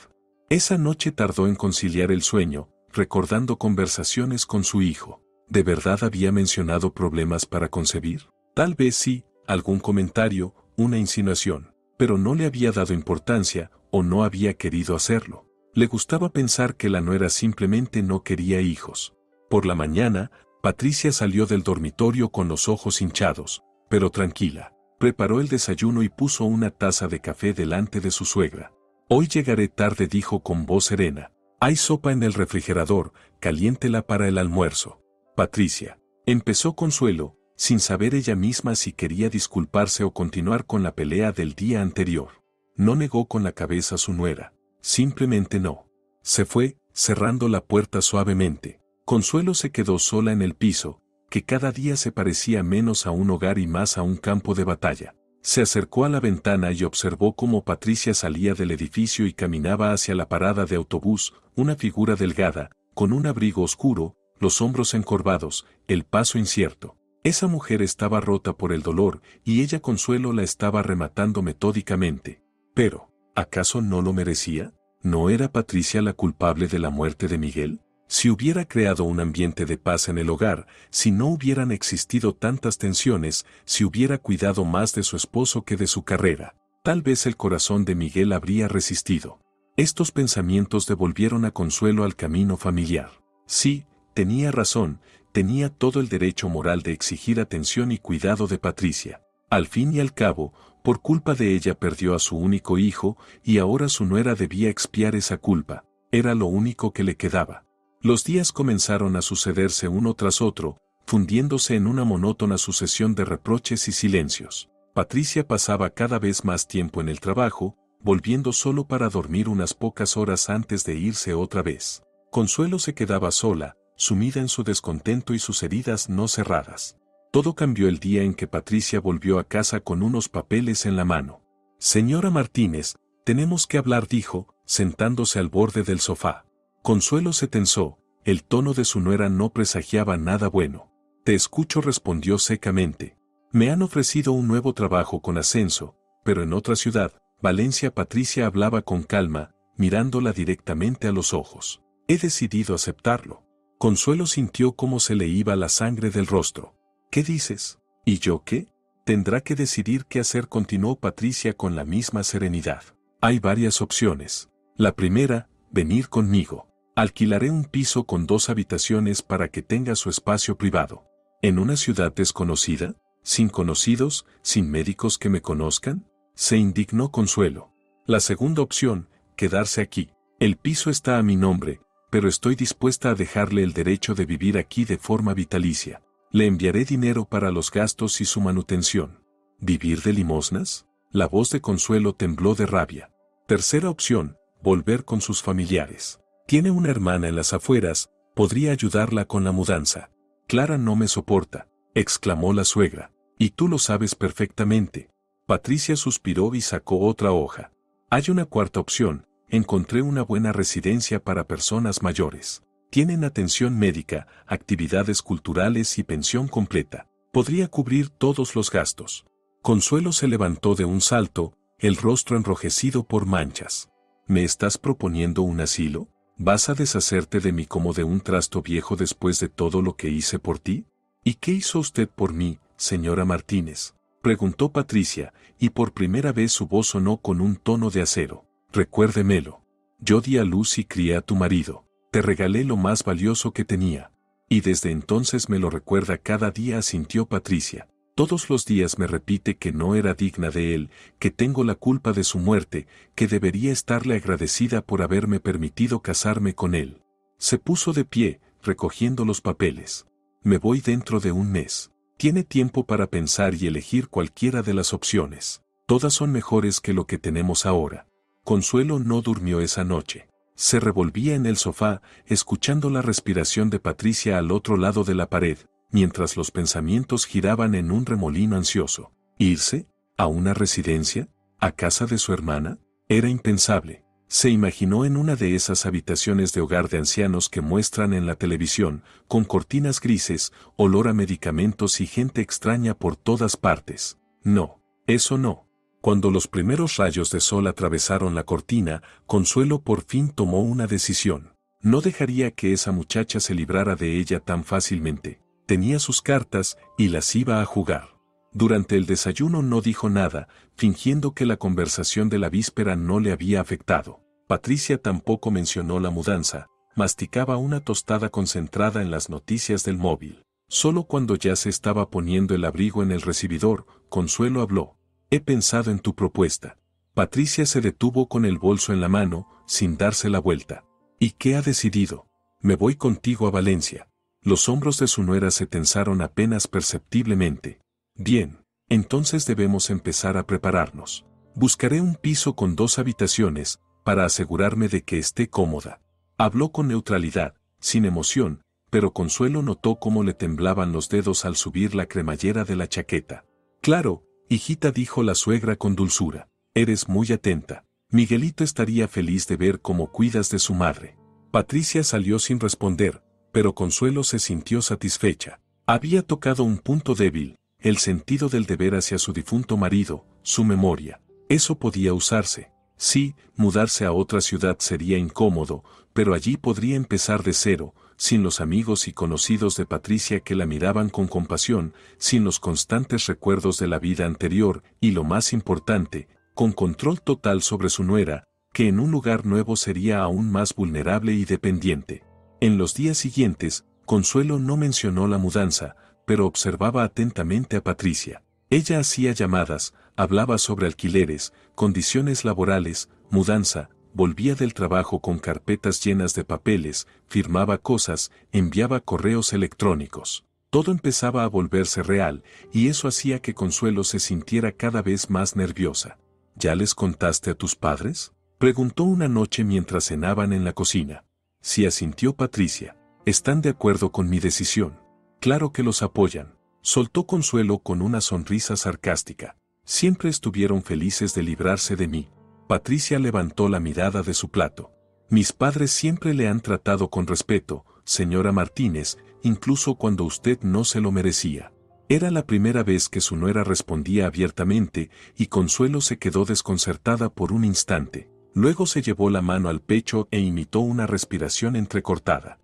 Esa noche tardó en conciliar el sueño, recordando conversaciones con su hijo. ¿De verdad había mencionado problemas para concebir? Tal vez sí, algún comentario, una insinuación, pero no le había dado importancia, o no había querido hacerlo. Le gustaba pensar que la nuera simplemente no quería hijos. Por la mañana, Patricia salió del dormitorio con los ojos hinchados, pero tranquila. Preparó el desayuno y puso una taza de café delante de su suegra. Hoy llegaré tarde, dijo con voz serena. Hay sopa en el refrigerador, caliéntela para el almuerzo. Patricia. Empezó Consuelo, sin saber ella misma si quería disculparse o continuar con la pelea del día anterior. No negó con la cabeza a su nuera. Simplemente no. Se fue, cerrando la puerta suavemente. Consuelo se quedó sola en el piso, que cada día se parecía menos a un hogar y más a un campo de batalla. Se acercó a la ventana y observó cómo Patricia salía del edificio y caminaba hacia la parada de autobús, una figura delgada, con un abrigo oscuro, los hombros encorvados, el paso incierto. Esa mujer estaba rota por el dolor, y ella Consuelo la estaba rematando metódicamente. Pero, ¿acaso no lo merecía? ¿No era Patricia la culpable de la muerte de Miguel? Si hubiera creado un ambiente de paz en el hogar, si no hubieran existido tantas tensiones, si hubiera cuidado más de su esposo que de su carrera, tal vez el corazón de Miguel habría resistido. Estos pensamientos devolvieron a Consuelo al camino familiar. Sí, tenía razón, tenía todo el derecho moral de exigir atención y cuidado de Patricia. Al fin y al cabo, por culpa de ella perdió a su único hijo, y ahora su nuera debía expiar esa culpa. Era lo único que le quedaba. Los días comenzaron a sucederse uno tras otro, fundiéndose en una monótona sucesión de reproches y silencios. Patricia pasaba cada vez más tiempo en el trabajo, volviendo solo para dormir unas pocas horas antes de irse otra vez. Consuelo se quedaba sola, sumida en su descontento y sus heridas no cerradas. Todo cambió el día en que Patricia volvió a casa con unos papeles en la mano. Señora Martínez, tenemos que hablar, dijo, sentándose al borde del sofá. Consuelo se tensó, el tono de su nuera no presagiaba nada bueno. Te escucho, respondió secamente. Me han ofrecido un nuevo trabajo con ascenso, pero en otra ciudad. Valencia. Patricia hablaba con calma, mirándola directamente a los ojos. He decidido aceptarlo. Consuelo sintió cómo se le iba la sangre del rostro. ¿Qué dices? ¿Y yo qué? Tendrá que decidir qué hacer, continuó Patricia con la misma serenidad. Hay varias opciones. La primera, venir conmigo. Alquilaré un piso con 2 habitaciones para que tenga su espacio privado. ¿En una ciudad desconocida? ¿Sin conocidos? ¿Sin médicos que me conozcan? Se indignó Consuelo. La segunda opción, quedarse aquí. El piso está a mi nombre, pero estoy dispuesta a dejarle el derecho de vivir aquí de forma vitalicia. Le enviaré dinero para los gastos y su manutención. ¿Vivir de limosnas? La voz de Consuelo tembló de rabia. Tercera opción, volver con sus familiares. Tiene una hermana en las afueras, podría ayudarla con la mudanza. Clara no me soporta, exclamó la suegra. Y tú lo sabes perfectamente. Patricia suspiró y sacó otra hoja. Hay una cuarta opción, encontré una buena residencia para personas mayores. Tienen atención médica, actividades culturales y pensión completa. Podría cubrir todos los gastos. Consuelo se levantó de un salto, el rostro enrojecido por manchas. ¿Me estás proponiendo un asilo? ¿Vas a deshacerte de mí como de un trasto viejo después de todo lo que hice por ti? ¿Y qué hizo usted por mí, señora Martínez? Preguntó Patricia, y por primera vez su voz sonó con un tono de acero. Recuérdemelo. Yo di a luz y crié a tu marido. Te regalé lo más valioso que tenía. Y desde entonces me lo recuerda cada día, asintió Patricia. Todos los días me repite que no era digna de él, que tengo la culpa de su muerte, que debería estarle agradecida por haberme permitido casarme con él. Se puso de pie, recogiendo los papeles. Me voy dentro de un mes. Tiene tiempo para pensar y elegir cualquiera de las opciones. Todas son mejores que lo que tenemos ahora. Consuelo no durmió esa noche. Se revolvía en el sofá, escuchando la respiración de Patricia al otro lado de la pared, mientras los pensamientos giraban en un remolino ansioso. ¿Irse? ¿A una residencia? ¿A casa de su hermana? Era impensable. Se imaginó en una de esas habitaciones de hogar de ancianos que muestran en la televisión, con cortinas grises, olor a medicamentos y gente extraña por todas partes. No, eso no. Cuando los primeros rayos de sol atravesaron la cortina, Consuelo por fin tomó una decisión. No dejaría que esa muchacha se librara de ella tan fácilmente. Tenía sus cartas y las iba a jugar. Durante el desayuno no dijo nada, fingiendo que la conversación de la víspera no le había afectado. Patricia tampoco mencionó la mudanza, masticaba una tostada concentrada en las noticias del móvil. Solo cuando ya se estaba poniendo el abrigo en el recibidor, Consuelo habló. He pensado en tu propuesta. Patricia se detuvo con el bolso en la mano, sin darse la vuelta. ¿Y qué ha decidido? Me voy contigo a Valencia. Los hombros de su nuera se tensaron apenas perceptiblemente. Bien, entonces debemos empezar a prepararnos. Buscaré un piso con 2 habitaciones, para asegurarme de que esté cómoda. Habló con neutralidad, sin emoción, pero Consuelo notó cómo le temblaban los dedos al subir la cremallera de la chaqueta. Claro, hijita, dijo la suegra con dulzura. Eres muy atenta. Miguelito estaría feliz de ver cómo cuidas de su madre. Patricia salió sin responder, pero Consuelo se sintió satisfecha. Había tocado un punto débil, el sentido del deber hacia su difunto marido, su memoria. Eso podía usarse. Sí, mudarse a otra ciudad sería incómodo, pero allí podría empezar de cero, sin los amigos y conocidos de Patricia que la miraban con compasión, sin los constantes recuerdos de la vida anterior y, lo más importante, con control total sobre su nuera, que en un lugar nuevo sería aún más vulnerable y dependiente. En los días siguientes, Consuelo no mencionó la mudanza, pero observaba atentamente a Patricia. Ella hacía llamadas, hablaba sobre alquileres, condiciones laborales, mudanza, volvía del trabajo con carpetas llenas de papeles, firmaba cosas, enviaba correos electrónicos. Todo empezaba a volverse real, y eso hacía que Consuelo se sintiera cada vez más nerviosa. ¿Ya les contaste a tus padres?, preguntó una noche mientras cenaban en la cocina. Sí, asintió Patricia. ¿Están de acuerdo con mi decisión? Claro que los apoyan. Soltó Consuelo con una sonrisa sarcástica. Siempre estuvieron felices de librarse de mí. Patricia levantó la mirada de su plato. Mis padres siempre le han tratado con respeto, señora Martínez, incluso cuando usted no se lo merecía. Era la primera vez que su nuera respondía abiertamente, y Consuelo se quedó desconcertada por un instante. Luego se llevó la mano al pecho e imitó una respiración entrecortada.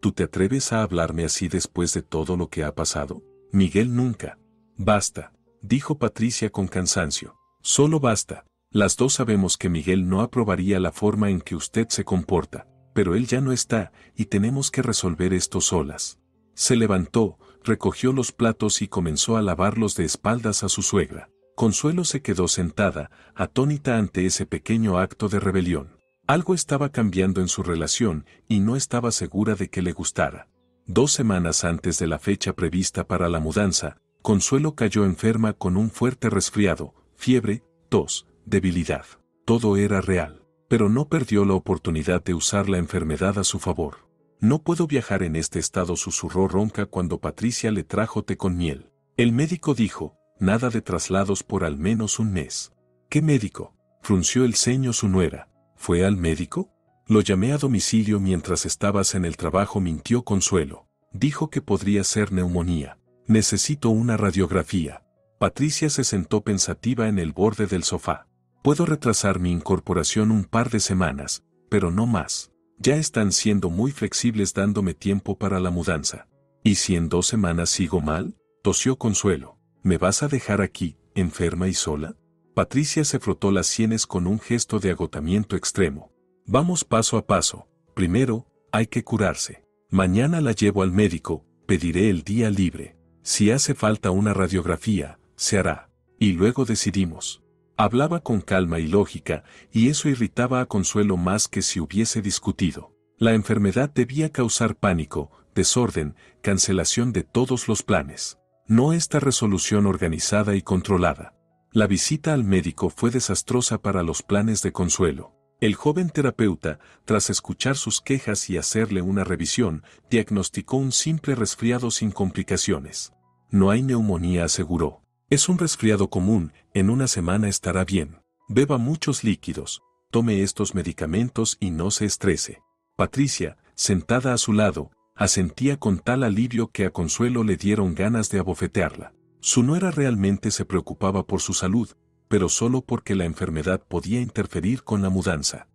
¿Tú te atreves a hablarme así después de todo lo que ha pasado? Miguel nunca. Basta, dijo Patricia con cansancio. Solo basta. Las dos sabemos que Miguel no aprobaría la forma en que usted se comporta, pero él ya no está, y tenemos que resolver esto solas. Se levantó, recogió los platos y comenzó a lavarlos de espaldas a su suegra. Consuelo se quedó sentada, atónita ante ese pequeño acto de rebelión. Algo estaba cambiando en su relación y no estaba segura de que le gustara. 2 semanas antes de la fecha prevista para la mudanza, Consuelo cayó enferma con un fuerte resfriado, fiebre, tos, debilidad. Todo era real, pero no perdió la oportunidad de usar la enfermedad a su favor. No puedo viajar en este estado, susurró ronca cuando Patricia le trajo té con miel. El médico dijo, nada de traslados por al menos un mes. ¿Qué médico? Frunció el ceño su nuera. ¿Fue al médico? Lo llamé a domicilio mientras estabas en el trabajo, mintió Consuelo. Dijo que podría ser neumonía. Necesito una radiografía. Patricia se sentó pensativa en el borde del sofá. Puedo retrasar mi incorporación un par de semanas, pero no más. Ya están siendo muy flexibles dándome tiempo para la mudanza. ¿Y si en 2 semanas sigo mal? Tosió Consuelo. ¿Me vas a dejar aquí, enferma y sola? Patricia se frotó las sienes con un gesto de agotamiento extremo. Vamos paso a paso. Primero, hay que curarse. Mañana la llevo al médico, pediré el día libre. Si hace falta una radiografía, se hará. Y luego decidimos. Hablaba con calma y lógica, y eso irritaba a Consuelo más que si hubiese discutido. La enfermedad debía causar pánico, desorden, cancelación de todos los planes. No esta resolución organizada y controlada. La visita al médico fue desastrosa para los planes de Consuelo. El joven terapeuta, tras escuchar sus quejas y hacerle una revisión, diagnosticó un simple resfriado sin complicaciones. No hay neumonía, aseguró. Es un resfriado común, en 1 semana estará bien. Beba muchos líquidos, tome estos medicamentos y no se estrese. Patricia, sentada a su lado, asentía con tal alivio que a Consuelo le dieron ganas de abofetearla. Su nuera realmente se preocupaba por su salud, pero solo porque la enfermedad podía interferir con la mudanza.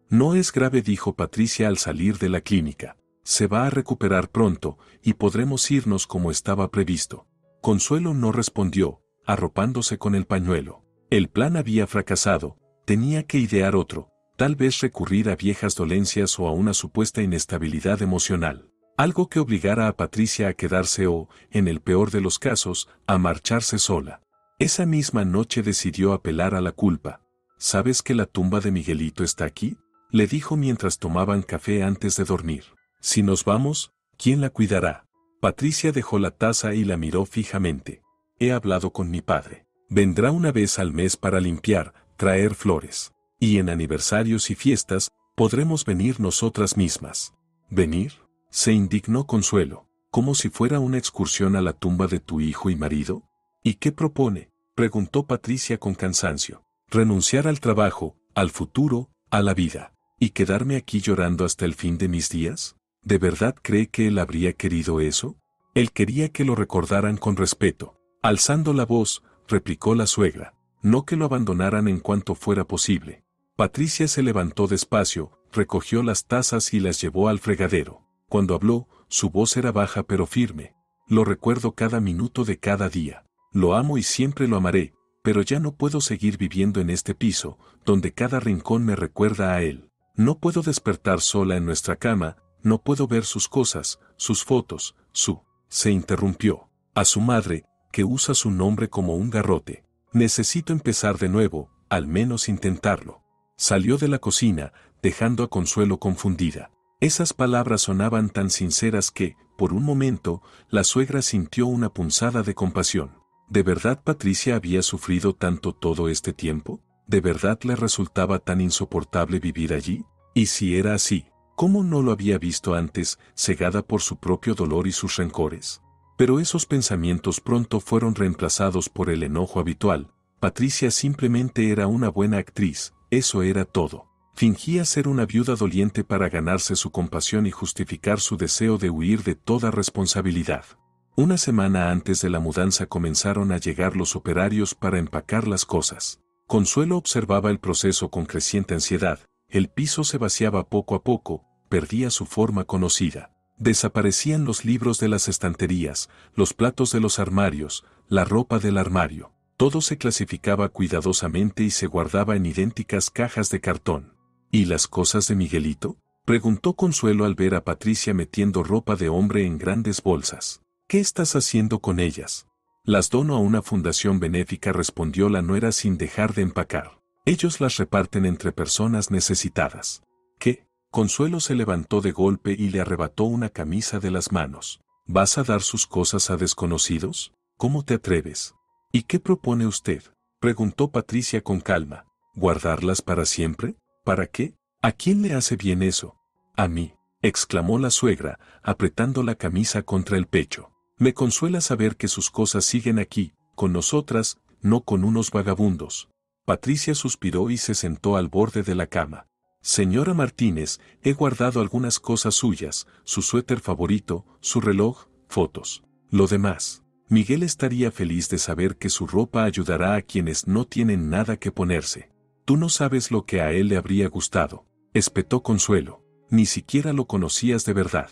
No es grave, dijo Patricia al salir de la clínica. Se va a recuperar pronto, y podremos irnos como estaba previsto. Consuelo no respondió, arropándose con el pañuelo. El plan había fracasado, tenía que idear otro, tal vez recurrir a viejas dolencias o a una supuesta inestabilidad emocional. Algo que obligara a Patricia a quedarse o, en el peor de los casos, a marcharse sola. Esa misma noche decidió apelar a la culpa. ¿Sabes que la tumba de Miguelito está aquí?, le dijo mientras tomaban café antes de dormir. Si nos vamos, ¿quién la cuidará? Patricia dejó la taza y la miró fijamente. He hablado con mi padre. Vendrá una vez al mes para limpiar, traer flores. Y en aniversarios y fiestas, podremos venir nosotras mismas. ¿Venir? Se indignó Consuelo. ¿Como si fuera una excursión a la tumba de tu hijo y marido? ¿Y qué propone?, preguntó Patricia con cansancio. Renunciar al trabajo, al futuro, a la vida. ¿Y quedarme aquí llorando hasta el fin de mis días? ¿De verdad cree que él habría querido eso? Él quería que lo recordaran con respeto. Alzando la voz, replicó la suegra. No que lo abandonaran en cuanto fuera posible. Patricia se levantó despacio, recogió las tazas y las llevó al fregadero. Cuando habló, su voz era baja pero firme. Lo recuerdo cada minuto de cada día. Lo amo y siempre lo amaré, pero ya no puedo seguir viviendo en este piso, donde cada rincón me recuerda a él. No puedo despertar sola en nuestra cama, no puedo ver sus cosas, sus fotos, se interrumpió. A su madre, que usa su nombre como un garrote. Necesito empezar de nuevo, al menos intentarlo. Salió de la cocina, dejando a Consuelo confundida. Esas palabras sonaban tan sinceras que, por un momento, la suegra sintió una punzada de compasión. ¿De verdad Patricia había sufrido tanto todo este tiempo? ¿De verdad le resultaba tan insoportable vivir allí? Y si era así, ¿cómo no lo había visto antes, cegada por su propio dolor y sus rencores? Pero esos pensamientos pronto fueron reemplazados por el enojo habitual. Patricia simplemente era una buena actriz, eso era todo. Fingía ser una viuda doliente para ganarse su compasión y justificar su deseo de huir de toda responsabilidad. Una semana antes de la mudanza comenzaron a llegar los operarios para empacar las cosas. Consuelo observaba el proceso con creciente ansiedad. El piso se vaciaba poco a poco, perdía su forma conocida. Desaparecían los libros de las estanterías, los platos de los armarios, la ropa del armario. Todo se clasificaba cuidadosamente y se guardaba en idénticas cajas de cartón. ¿Y las cosas de Miguelito?, preguntó Consuelo al ver a Patricia metiendo ropa de hombre en grandes bolsas. ¿Qué estás haciendo con ellas? Las dono a una fundación benéfica, respondió la nuera sin dejar de empacar. Ellos las reparten entre personas necesitadas. ¿Qué? Consuelo se levantó de golpe y le arrebató una camisa de las manos. ¿Vas a dar sus cosas a desconocidos? ¿Cómo te atreves? ¿Y qué propone usted?, preguntó Patricia con calma. ¿Guardarlas para siempre? ¿Para qué? ¿A quién le hace bien eso? A mí, exclamó la suegra, apretando la camisa contra el pecho. Me consuela saber que sus cosas siguen aquí, con nosotras, no con unos vagabundos. Patricia suspiró y se sentó al borde de la cama. Señora Martínez, he guardado algunas cosas suyas, su suéter favorito, su reloj, fotos. Lo demás. Miguel estaría feliz de saber que su ropa ayudará a quienes no tienen nada que ponerse. Tú no sabes lo que a él le habría gustado, espetó Consuelo. Ni siquiera lo conocías de verdad.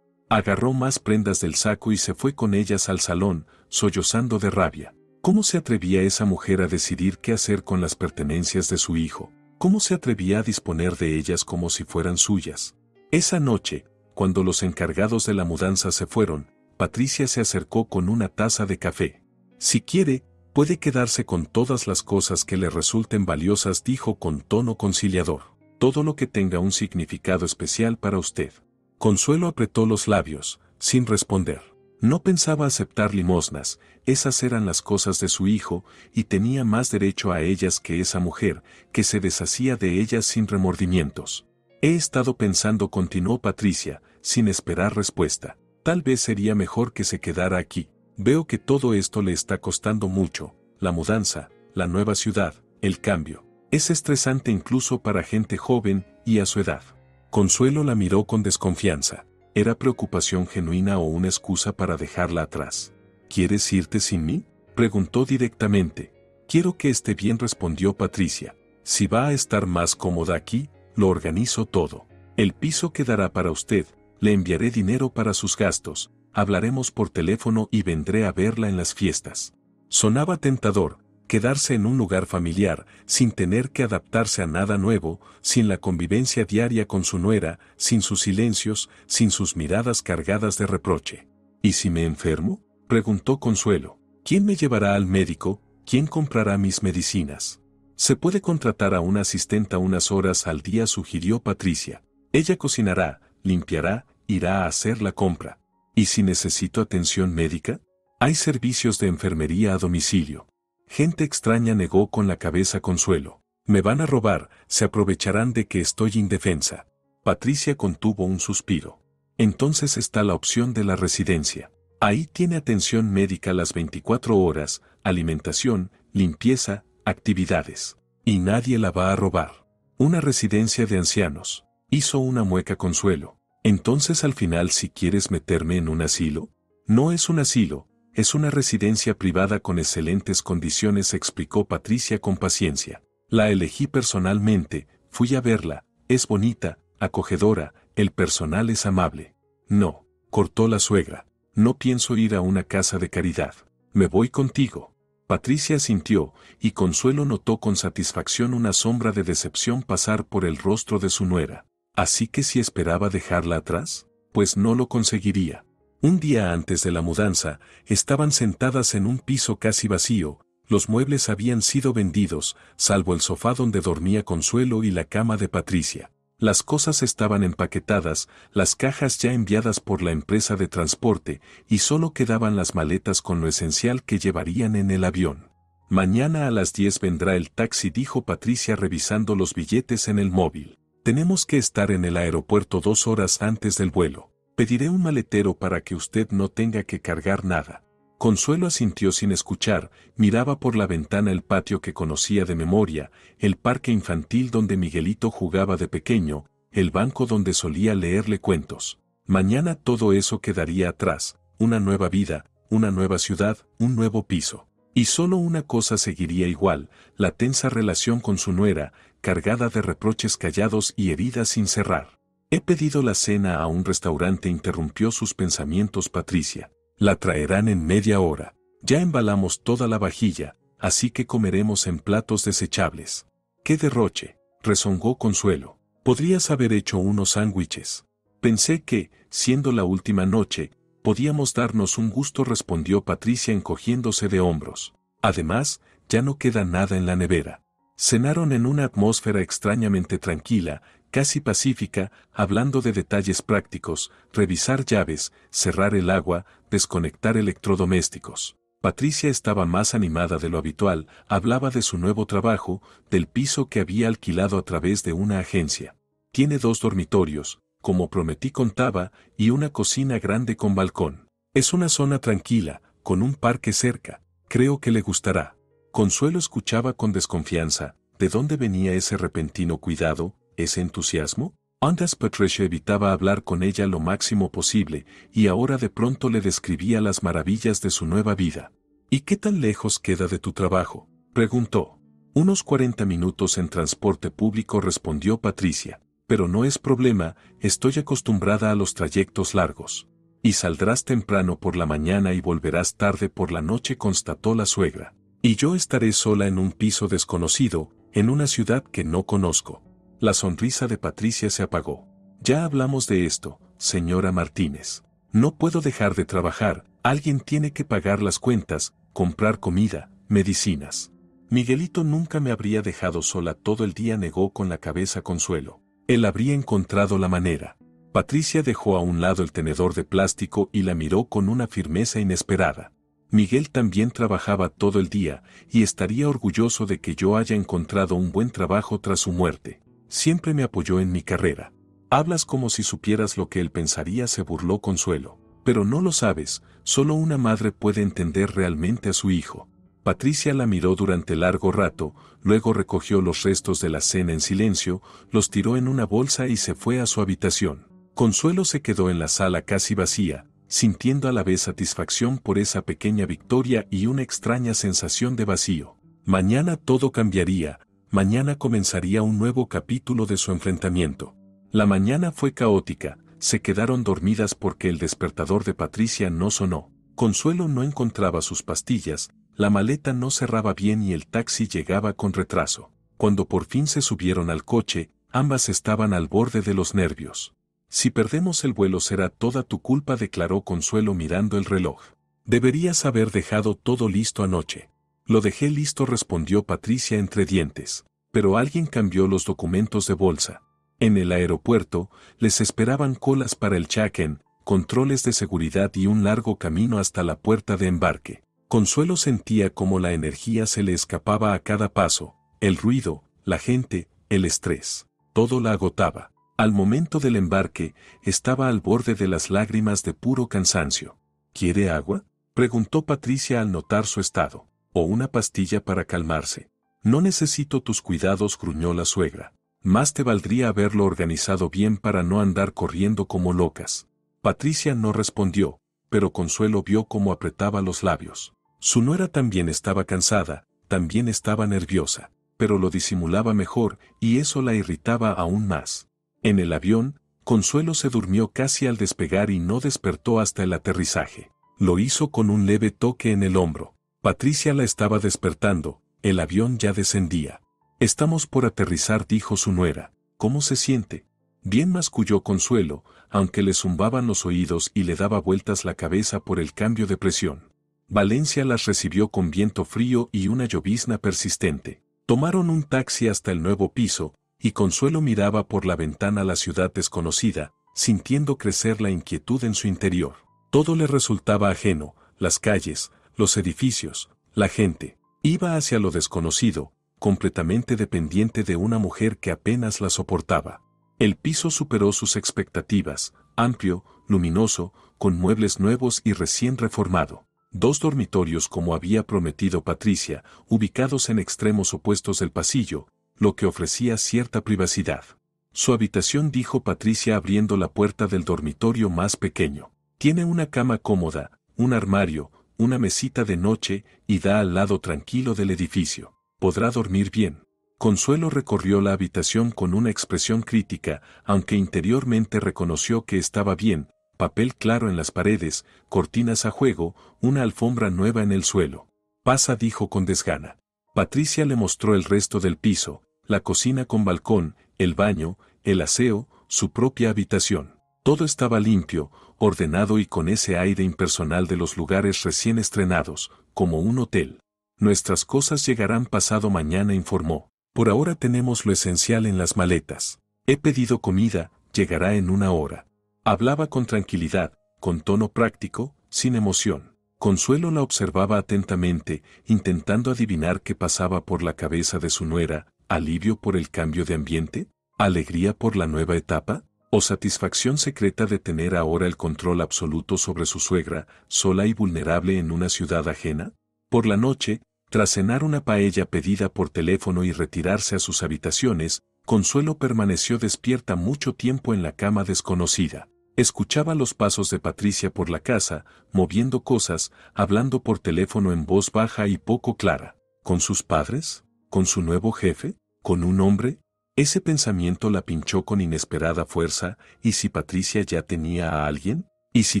Agarró más prendas del saco y se fue con ellas al salón, sollozando de rabia. ¿Cómo se atrevía esa mujer a decidir qué hacer con las pertenencias de su hijo? ¿Cómo se atrevía a disponer de ellas como si fueran suyas? Esa noche, cuando los encargados de la mudanza se fueron, Patricia se acercó con una taza de café. Si quiere, puede quedarse con todas las cosas que le resulten valiosas, dijo con tono conciliador. Todo lo que tenga un significado especial para usted. Consuelo apretó los labios, sin responder. No pensaba aceptar limosnas, esas eran las cosas de su hijo, y tenía más derecho a ellas que esa mujer, que se deshacía de ellas sin remordimientos. He estado pensando, continuó Patricia, sin esperar respuesta. Tal vez sería mejor que se quedara aquí. Veo que todo esto le está costando mucho, la mudanza, la nueva ciudad, el cambio. Es estresante incluso para gente joven y a su edad. Consuelo la miró con desconfianza. ¿Era preocupación genuina o una excusa para dejarla atrás? ¿Quieres irte sin mí?, preguntó directamente. Quiero que esté bien, respondió Patricia. Si va a estar más cómoda aquí, lo organizo todo. El piso quedará para usted, le enviaré dinero para sus gastos, hablaremos por teléfono y vendré a verla en las fiestas. Sonaba tentador, quedarse en un lugar familiar, sin tener que adaptarse a nada nuevo, sin la convivencia diaria con su nuera, sin sus silencios, sin sus miradas cargadas de reproche. ¿Y si me enfermo?, preguntó Consuelo. ¿Quién me llevará al médico? ¿Quién comprará mis medicinas? Se puede contratar a una asistenta unas horas al día, sugirió Patricia. Ella cocinará, limpiará, irá a hacer la compra. ¿Y si necesito atención médica? Hay servicios de enfermería a domicilio. Gente extraña, negó con la cabeza Consuelo. Me van a robar, se aprovecharán de que estoy indefensa. Patricia contuvo un suspiro. Entonces está la opción de la residencia. Ahí tiene atención médica las 24 horas, alimentación, limpieza, actividades. Y nadie la va a robar. Una residencia de ancianos. Hizo una mueca Consuelo. Entonces al final, si quieres meterme en un asilo. No es un asilo. Es una residencia privada con excelentes condiciones, explicó Patricia con paciencia. La elegí personalmente, fui a verla, es bonita, acogedora, el personal es amable. No, cortó la suegra, no pienso ir a una casa de caridad. Me voy contigo. Patricia asintió, y Consuelo notó con satisfacción una sombra de decepción pasar por el rostro de su nuera. Así que si esperaba dejarla atrás, pues no lo conseguiría. Un día antes de la mudanza, estaban sentadas en un piso casi vacío, los muebles habían sido vendidos, salvo el sofá donde dormía Consuelo y la cama de Patricia. Las cosas estaban empaquetadas, las cajas ya enviadas por la empresa de transporte, y solo quedaban las maletas con lo esencial que llevarían en el avión. Mañana a las 10 vendrá el taxi, dijo Patricia revisando los billetes en el móvil. Tenemos que estar en el aeropuerto 2 horas antes del vuelo. Pediré un maletero para que usted no tenga que cargar nada. Consuelo asintió sin escuchar, miraba por la ventana el patio que conocía de memoria, el parque infantil donde Miguelito jugaba de pequeño, el banco donde solía leerle cuentos. Mañana todo eso quedaría atrás, una nueva vida, una nueva ciudad, un nuevo piso. Y solo una cosa seguiría igual, la tensa relación con su nuera, cargada de reproches callados y heridas sin cerrar. He pedido la cena a un restaurante, interrumpió sus pensamientos Patricia. La traerán en media hora. Ya embalamos toda la vajilla, así que comeremos en platos desechables. ¡Qué derroche!, rezongó Consuelo. Podrías haber hecho unos sándwiches. Pensé que, siendo la última noche, podíamos darnos un gusto, respondió Patricia encogiéndose de hombros. Además, ya no queda nada en la nevera. Cenaron en una atmósfera extrañamente tranquila, casi pacífica, hablando de detalles prácticos, revisar llaves, cerrar el agua, desconectar electrodomésticos. Patricia estaba más animada de lo habitual, hablaba de su nuevo trabajo, del piso que había alquilado a través de una agencia. Tiene 2 dormitorios, como prometí, contaba, y una cocina grande con balcón. Es una zona tranquila, con un parque cerca. Creo que le gustará. Consuelo escuchaba con desconfianza. ¿De dónde venía ese repentino cuidado, ese entusiasmo? Antes Patricia evitaba hablar con ella lo máximo posible, y ahora de pronto le describía las maravillas de su nueva vida. ¿Y qué tan lejos queda de tu trabajo?, preguntó. Unos 40 minutos en transporte público, respondió Patricia. Pero no es problema, estoy acostumbrada a los trayectos largos. Y saldrás temprano por la mañana y volverás tarde por la noche, constató la suegra. Y yo estaré sola en un piso desconocido, en una ciudad que no conozco. La sonrisa de Patricia se apagó. Ya hablamos de esto, señora Martínez. No puedo dejar de trabajar, alguien tiene que pagar las cuentas, comprar comida, medicinas. Miguelito nunca me habría dejado sola todo el día, negó con la cabeza Consuelo. Él habría encontrado la manera. Patricia dejó a un lado el tenedor de plástico y la miró con una firmeza inesperada. Miguel también trabajaba todo el día, y estaría orgulloso de que yo haya encontrado un buen trabajo tras su muerte. Siempre me apoyó en mi carrera. Hablas como si supieras lo que él pensaría, se burló Consuelo. Pero no lo sabes, solo una madre puede entender realmente a su hijo. Patricia la miró durante largo rato, luego recogió los restos de la cena en silencio, los tiró en una bolsa y se fue a su habitación. Consuelo se quedó en la sala casi vacía, sintiendo a la vez satisfacción por esa pequeña victoria y una extraña sensación de vacío. Mañana todo cambiaría, mañana comenzaría un nuevo capítulo de su enfrentamiento. La mañana fue caótica, se quedaron dormidas porque el despertador de Patricia no sonó. Consuelo no encontraba sus pastillas, la maleta no cerraba bien y el taxi llegaba con retraso. Cuando por fin se subieron al coche, ambas estaban al borde de los nervios. Si perdemos el vuelo será toda tu culpa, declaró Consuelo mirando el reloj. Deberías haber dejado todo listo anoche. Lo dejé listo, respondió Patricia entre dientes. Pero alguien cambió los documentos de bolsa. En el aeropuerto, les esperaban colas para el check-in, controles de seguridad y un largo camino hasta la puerta de embarque. Consuelo sentía cómo la energía se le escapaba a cada paso, el ruido, la gente, el estrés. Todo la agotaba. Al momento del embarque, estaba al borde de las lágrimas de puro cansancio. ¿Quiere agua?, preguntó Patricia al notar su estado. ¿O una pastilla para calmarse? No necesito tus cuidados, gruñó la suegra. Más te valdría haberlo organizado bien para no andar corriendo como locas. Patricia no respondió, pero Consuelo vio cómo apretaba los labios. Su nuera también estaba cansada, también estaba nerviosa, pero lo disimulaba mejor y eso la irritaba aún más. En el avión, Consuelo se durmió casi al despegar y no despertó hasta el aterrizaje. Lo hizo con un leve toque en el hombro. Patricia la estaba despertando, el avión ya descendía. Estamos por aterrizar, dijo su nuera. ¿Cómo se siente? Bien, masculló Consuelo, aunque le zumbaban los oídos y le daba vueltas la cabeza por el cambio de presión. Valencia las recibió con viento frío y una llovizna persistente. Tomaron un taxi hasta el nuevo piso, y Consuelo miraba por la ventana la ciudad desconocida, sintiendo crecer la inquietud en su interior. Todo le resultaba ajeno, las calles, los edificios, la gente. Iba hacia lo desconocido, completamente dependiente de una mujer que apenas la soportaba. El piso superó sus expectativas, amplio, luminoso, con muebles nuevos y recién reformado. 2 dormitorios como había prometido Patricia, ubicados en extremos opuestos del pasillo, lo que ofrecía cierta privacidad. Su habitación, dijo Patricia abriendo la puerta del dormitorio más pequeño. Tiene una cama cómoda, un armario, una mesita de noche y da al lado tranquilo del edificio. Podrá dormir bien. Consuelo recorrió la habitación con una expresión crítica, aunque interiormente reconoció que estaba bien: papel claro en las paredes, cortinas a juego, una alfombra nueva en el suelo. Pasa, dijo con desgana. Patricia le mostró el resto del piso, la cocina con balcón, el baño, el aseo, su propia habitación. Todo estaba limpio, ordenado y con ese aire impersonal de los lugares recién estrenados, como un hotel. Nuestras cosas llegarán pasado mañana, informó. Por ahora tenemos lo esencial en las maletas. He pedido comida, llegará en una hora. Hablaba con tranquilidad, con tono práctico, sin emoción. Consuelo la observaba atentamente, intentando adivinar qué pasaba por la cabeza de su nuera: alivio por el cambio de ambiente, alegría por la nueva etapa, o satisfacción secreta de tener ahora el control absoluto sobre su suegra, sola y vulnerable en una ciudad ajena. Por la noche, tras cenar una paella pedida por teléfono y retirarse a sus habitaciones, Consuelo permaneció despierta mucho tiempo en la cama desconocida. Escuchaba los pasos de Patricia por la casa, moviendo cosas, hablando por teléfono en voz baja y poco clara. ¿Con sus padres? ¿Con su nuevo jefe? ¿Con un hombre? Ese pensamiento la pinchó con inesperada fuerza. ¿Y si Patricia ya tenía a alguien? ¿Y si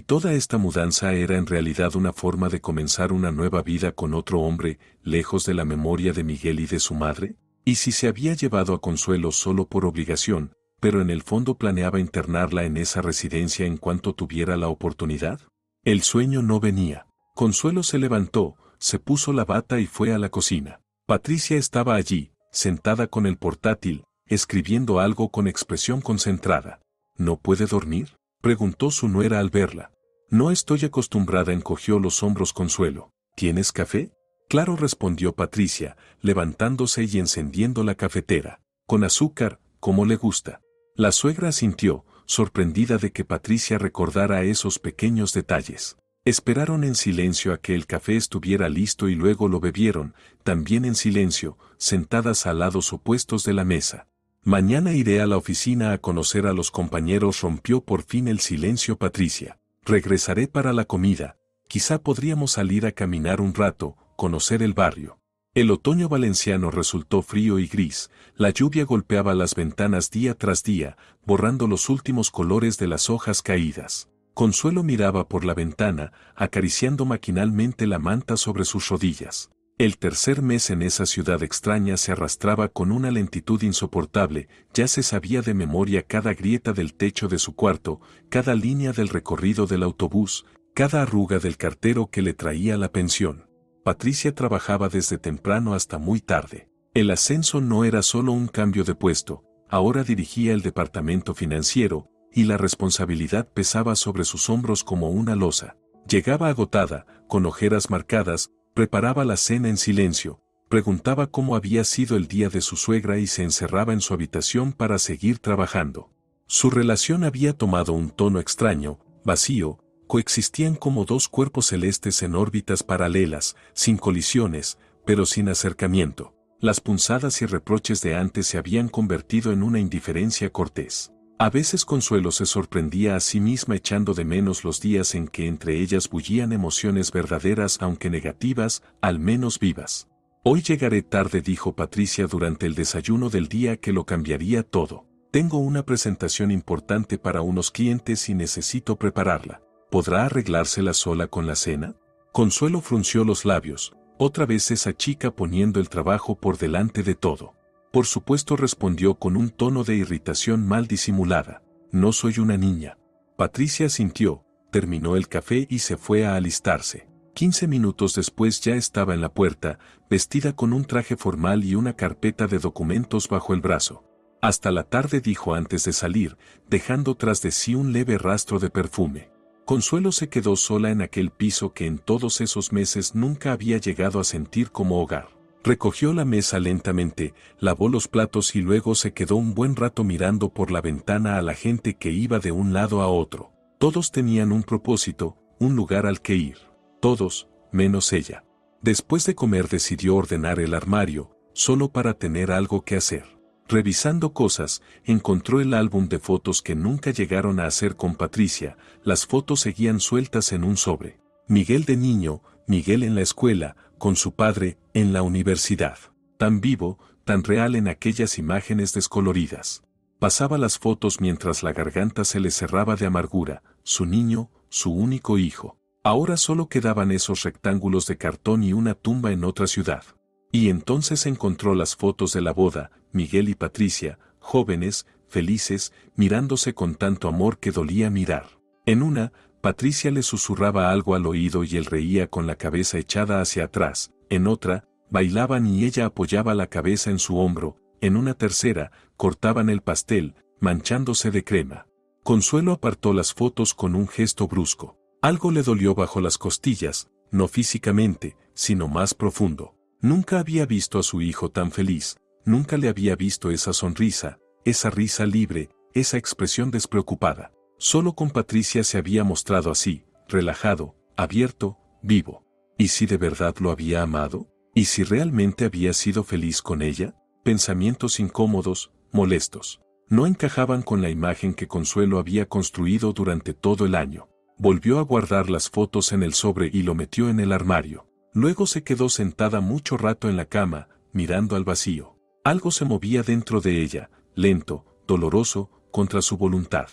toda esta mudanza era en realidad una forma de comenzar una nueva vida con otro hombre, lejos de la memoria de Miguel y de su madre? ¿Y si se había llevado a Consuelo solo por obligación, pero en el fondo planeaba internarla en esa residencia en cuanto tuviera la oportunidad? El sueño no venía. Consuelo se levantó, se puso la bata y fue a la cocina. Patricia estaba allí, sentada con el portátil, escribiendo algo con expresión concentrada. ¿No puede dormir?, preguntó su nuera al verla. No estoy acostumbrada, encogió los hombros Consuelo. ¿Tienes café? Claro, respondió Patricia, levantándose y encendiendo la cafetera. Con azúcar, como le gusta. La suegra asintió, sorprendida de que Patricia recordara esos pequeños detalles. Esperaron en silencio a que el café estuviera listo y luego lo bebieron, también en silencio, sentadas a lados opuestos de la mesa. Mañana iré a la oficina a conocer a los compañeros, rompió por fin el silencio Patricia. Regresaré para la comida, quizá podríamos salir a caminar un rato, conocer el barrio. El otoño valenciano resultó frío y gris, la lluvia golpeaba las ventanas día tras día, borrando los últimos colores de las hojas caídas. Consuelo miraba por la ventana, acariciando maquinalmente la manta sobre sus rodillas. El tercer mes en esa ciudad extraña se arrastraba con una lentitud insoportable, ya se sabía de memoria cada grieta del techo de su cuarto, cada línea del recorrido del autobús, cada arruga del cartero que le traía la pensión. Patricia trabajaba desde temprano hasta muy tarde. El ascenso no era solo un cambio de puesto, ahora dirigía el departamento financiero, y la responsabilidad pesaba sobre sus hombros como una losa. Llegaba agotada, con ojeras marcadas, preparaba la cena en silencio, preguntaba cómo había sido el día de su suegra y se encerraba en su habitación para seguir trabajando. Su relación había tomado un tono extraño, vacío, coexistían como dos cuerpos celestes en órbitas paralelas, sin colisiones, pero sin acercamiento. Las punzadas y reproches de antes se habían convertido en una indiferencia cortés. A veces Consuelo se sorprendía a sí misma echando de menos los días en que entre ellas bullían emociones verdaderas aunque negativas, al menos vivas. Hoy llegaré tarde, dijo Patricia durante el desayuno del día que lo cambiaría todo. Tengo una presentación importante para unos clientes y necesito prepararla. ¿Podrá arreglársela sola con la cena? Consuelo frunció los labios, otra vez esa chica poniendo el trabajo por delante de todo. Por supuesto, respondió con un tono de irritación mal disimulada. No soy una niña. Patricia asintió, terminó el café y se fue a alistarse. 15 minutos después ya estaba en la puerta, vestida con un traje formal y una carpeta de documentos bajo el brazo. Hasta la tarde, dijo antes de salir, dejando tras de sí un leve rastro de perfume. Consuelo se quedó sola en aquel piso que en todos esos meses nunca había llegado a sentir como hogar. Recogió la mesa lentamente, lavó los platos y luego se quedó un buen rato mirando por la ventana a la gente que iba de un lado a otro. Todos tenían un propósito, un lugar al que ir. Todos, menos ella. Después de comer decidió ordenar el armario, solo para tener algo que hacer. Revisando cosas, encontró el álbum de fotos que nunca llegaron a hacer con Patricia. Las fotos seguían sueltas en un sobre. Miguel de niño, Miguel en la escuela, con su padre, en la universidad. Tan vivo, tan real en aquellas imágenes descoloridas. Pasaba las fotos mientras la garganta se le cerraba de amargura, su niño, su único hijo. Ahora solo quedaban esos rectángulos de cartón y una tumba en otra ciudad. Y entonces encontró las fotos de la boda, Miguel y Patricia, jóvenes, felices, mirándose con tanto amor que dolía mirar. En una, Patricia le susurraba algo al oído y él reía con la cabeza echada hacia atrás. En otra, bailaban y ella apoyaba la cabeza en su hombro. En una tercera, cortaban el pastel, manchándose de crema. Consuelo apartó las fotos con un gesto brusco. Algo le dolió bajo las costillas, no físicamente, sino más profundo. Nunca había visto a su hijo tan feliz, nunca le había visto esa sonrisa, esa risa libre, esa expresión despreocupada. Solo con Patricia se había mostrado así, relajado, abierto, vivo. ¿Y si de verdad lo había amado? ¿Y si realmente había sido feliz con ella? Pensamientos incómodos, molestos. No encajaban con la imagen que Consuelo había construido durante todo el año. Volvió a guardar las fotos en el sobre y lo metió en el armario. Luego se quedó sentada mucho rato en la cama, mirando al vacío. Algo se movía dentro de ella, lento, doloroso, contra su voluntad.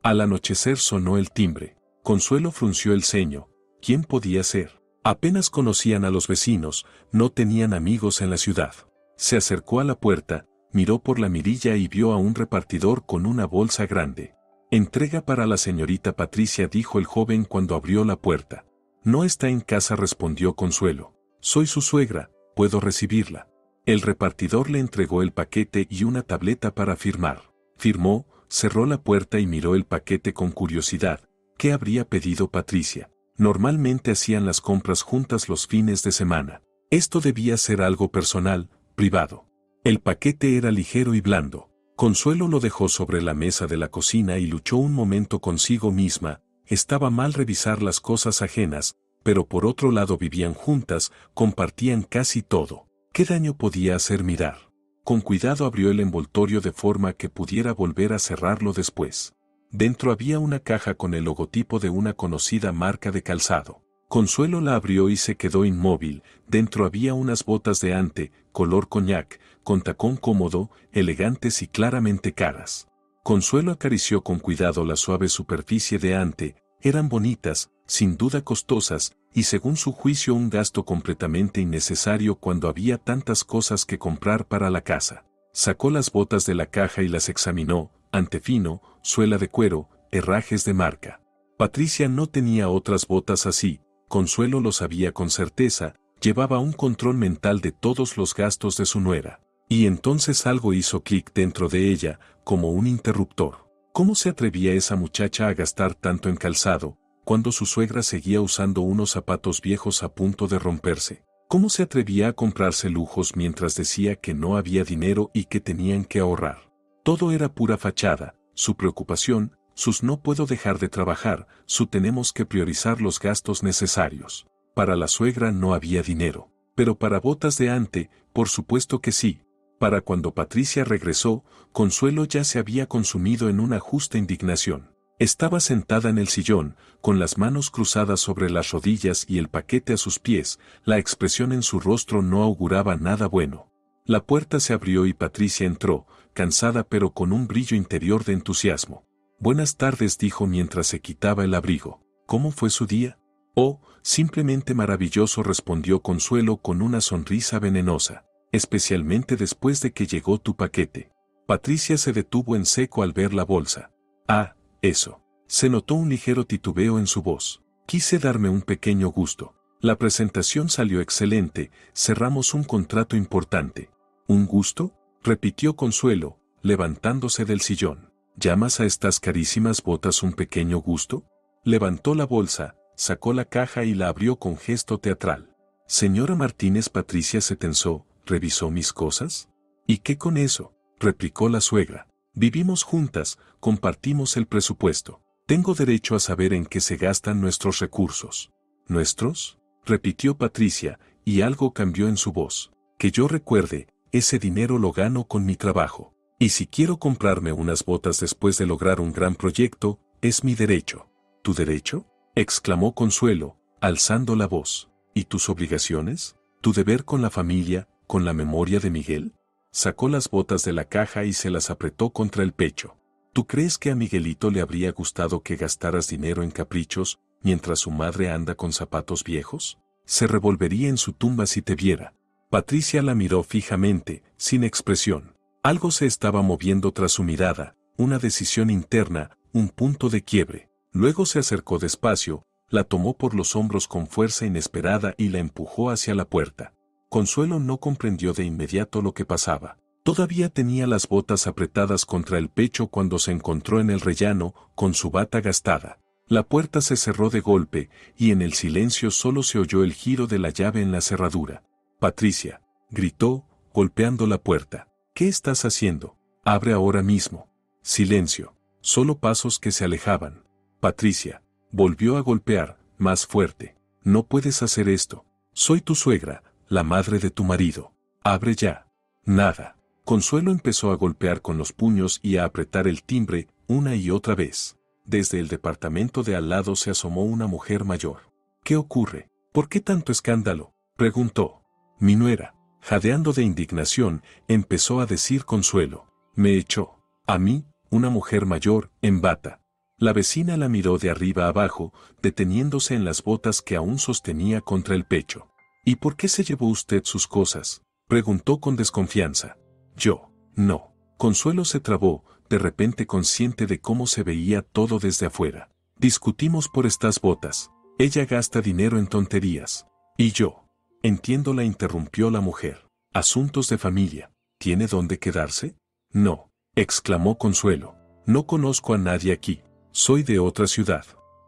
Al anochecer sonó el timbre. Consuelo frunció el ceño. ¿Quién podía ser? Apenas conocían a los vecinos, no tenían amigos en la ciudad. Se acercó a la puerta, miró por la mirilla y vio a un repartidor con una bolsa grande. «Entrega para la señorita Patricia», dijo el joven cuando abrió la puerta. «No está en casa», respondió Consuelo. «Soy su suegra, puedo recibirla». El repartidor le entregó el paquete y una tableta para firmar. Firmó, cerró la puerta y miró el paquete con curiosidad. ¿Qué habría pedido Patricia? Normalmente hacían las compras juntas los fines de semana. Esto debía ser algo personal, privado. El paquete era ligero y blando. Consuelo lo dejó sobre la mesa de la cocina y luchó un momento consigo misma. Estaba mal revisar las cosas ajenas, pero por otro lado vivían juntas, compartían casi todo. ¿Qué daño podía hacer mirar? Con cuidado abrió el envoltorio de forma que pudiera volver a cerrarlo después. Dentro había una caja con el logotipo de una conocida marca de calzado. Consuelo la abrió y se quedó inmóvil. Dentro había unas botas de ante, color coñac, con tacón cómodo, elegantes y claramente caras. Consuelo acarició con cuidado la suave superficie de ante. Eran bonitas, sin duda costosas, y según su juicio un gasto completamente innecesario cuando había tantas cosas que comprar para la casa. Sacó las botas de la caja y las examinó, ante fino, suela de cuero, herrajes de marca. Patricia no tenía otras botas así. Consuelo lo sabía con certeza, llevaba un control mental de todos los gastos de su nuera. Y entonces algo hizo clic dentro de ella, como un interruptor. ¿Cómo se atrevía esa muchacha a gastar tanto en calzado, cuando su suegra seguía usando unos zapatos viejos a punto de romperse? ¿Cómo se atrevía a comprarse lujos mientras decía que no había dinero y que tenían que ahorrar? Todo era pura fachada, su preocupación, sus no puedo dejar de trabajar, su tenemos que priorizar los gastos necesarios. Para la suegra no había dinero, pero para botas de ante, por supuesto que sí. Para cuando Patricia regresó, Consuelo ya se había consumido en una justa indignación. Estaba sentada en el sillón, con las manos cruzadas sobre las rodillas y el paquete a sus pies, la expresión en su rostro no auguraba nada bueno. La puerta se abrió y Patricia entró, cansada pero con un brillo interior de entusiasmo. «Buenas tardes», dijo mientras se quitaba el abrigo. «¿Cómo fue su día?» «Oh, simplemente maravilloso», respondió Consuelo con una sonrisa venenosa. «Especialmente después de que llegó tu paquete». Patricia se detuvo en seco al ver la bolsa. «Ah, eso». Se notó un ligero titubeo en su voz. «Quise darme un pequeño gusto. La presentación salió excelente, cerramos un contrato importante». «¿Un gusto?», repitió Consuelo, levantándose del sillón. ¿Llamas a estas carísimas botas un pequeño gusto? Levantó la bolsa, sacó la caja y la abrió con gesto teatral. «Señora Martínez». Patricia se tensó. «¿Revisó mis cosas?» «¿Y qué con eso?», replicó la suegra. «Vivimos juntas, compartimos el presupuesto. Tengo derecho a saber en qué se gastan nuestros recursos». «¿Nuestros?», repitió Patricia, y algo cambió en su voz. «Que yo recuerde, ese dinero lo gano con mi trabajo. Y si quiero comprarme unas botas después de lograr un gran proyecto, es mi derecho». «¿Tu derecho?», exclamó Consuelo, alzando la voz. ¿Y tus obligaciones? ¿Tu deber con la familia, con la memoria de Miguel? Sacó las botas de la caja y se las apretó contra el pecho. ¿Tú crees que a Miguelito le habría gustado que gastaras dinero en caprichos, mientras su madre anda con zapatos viejos? Se revolvería en su tumba si te viera. Patricia la miró fijamente, sin expresión. Algo se estaba moviendo tras su mirada, una decisión interna, un punto de quiebre. Luego se acercó despacio, la tomó por los hombros con fuerza inesperada y la empujó hacia la puerta. Consuelo no comprendió de inmediato lo que pasaba. Todavía tenía las botas apretadas contra el pecho cuando se encontró en el rellano, con su bata gastada. La puerta se cerró de golpe, y en el silencio solo se oyó el giro de la llave en la cerradura. «Patricia», gritó, golpeando la puerta. «¿Qué estás haciendo? Abre ahora mismo». Silencio. Solo pasos que se alejaban. Patricia volvió a golpear, más fuerte. «No puedes hacer esto. Soy tu suegra, la madre de tu marido. Abre ya». Nada. Consuelo empezó a golpear con los puños y a apretar el timbre una y otra vez. Desde el departamento de al lado se asomó una mujer mayor. «¿Qué ocurre? ¿Por qué tanto escándalo?», preguntó. «Mi nuera», jadeando de indignación, empezó a decir Consuelo. «Me echó. A mí, una mujer mayor, en bata». La vecina la miró de arriba abajo, deteniéndose en las botas que aún sostenía contra el pecho. «¿Y por qué se llevó usted sus cosas?», preguntó con desconfianza. «Yo, no». Consuelo se trabó, de repente consciente de cómo se veía todo desde afuera. «Discutimos por estas botas. Ella gasta dinero en tonterías. Y yo». «Entiendo», la interrumpió la mujer. «Asuntos de familia. ¿Tiene dónde quedarse?». «No», exclamó Consuelo. «No conozco a nadie aquí. Soy de otra ciudad».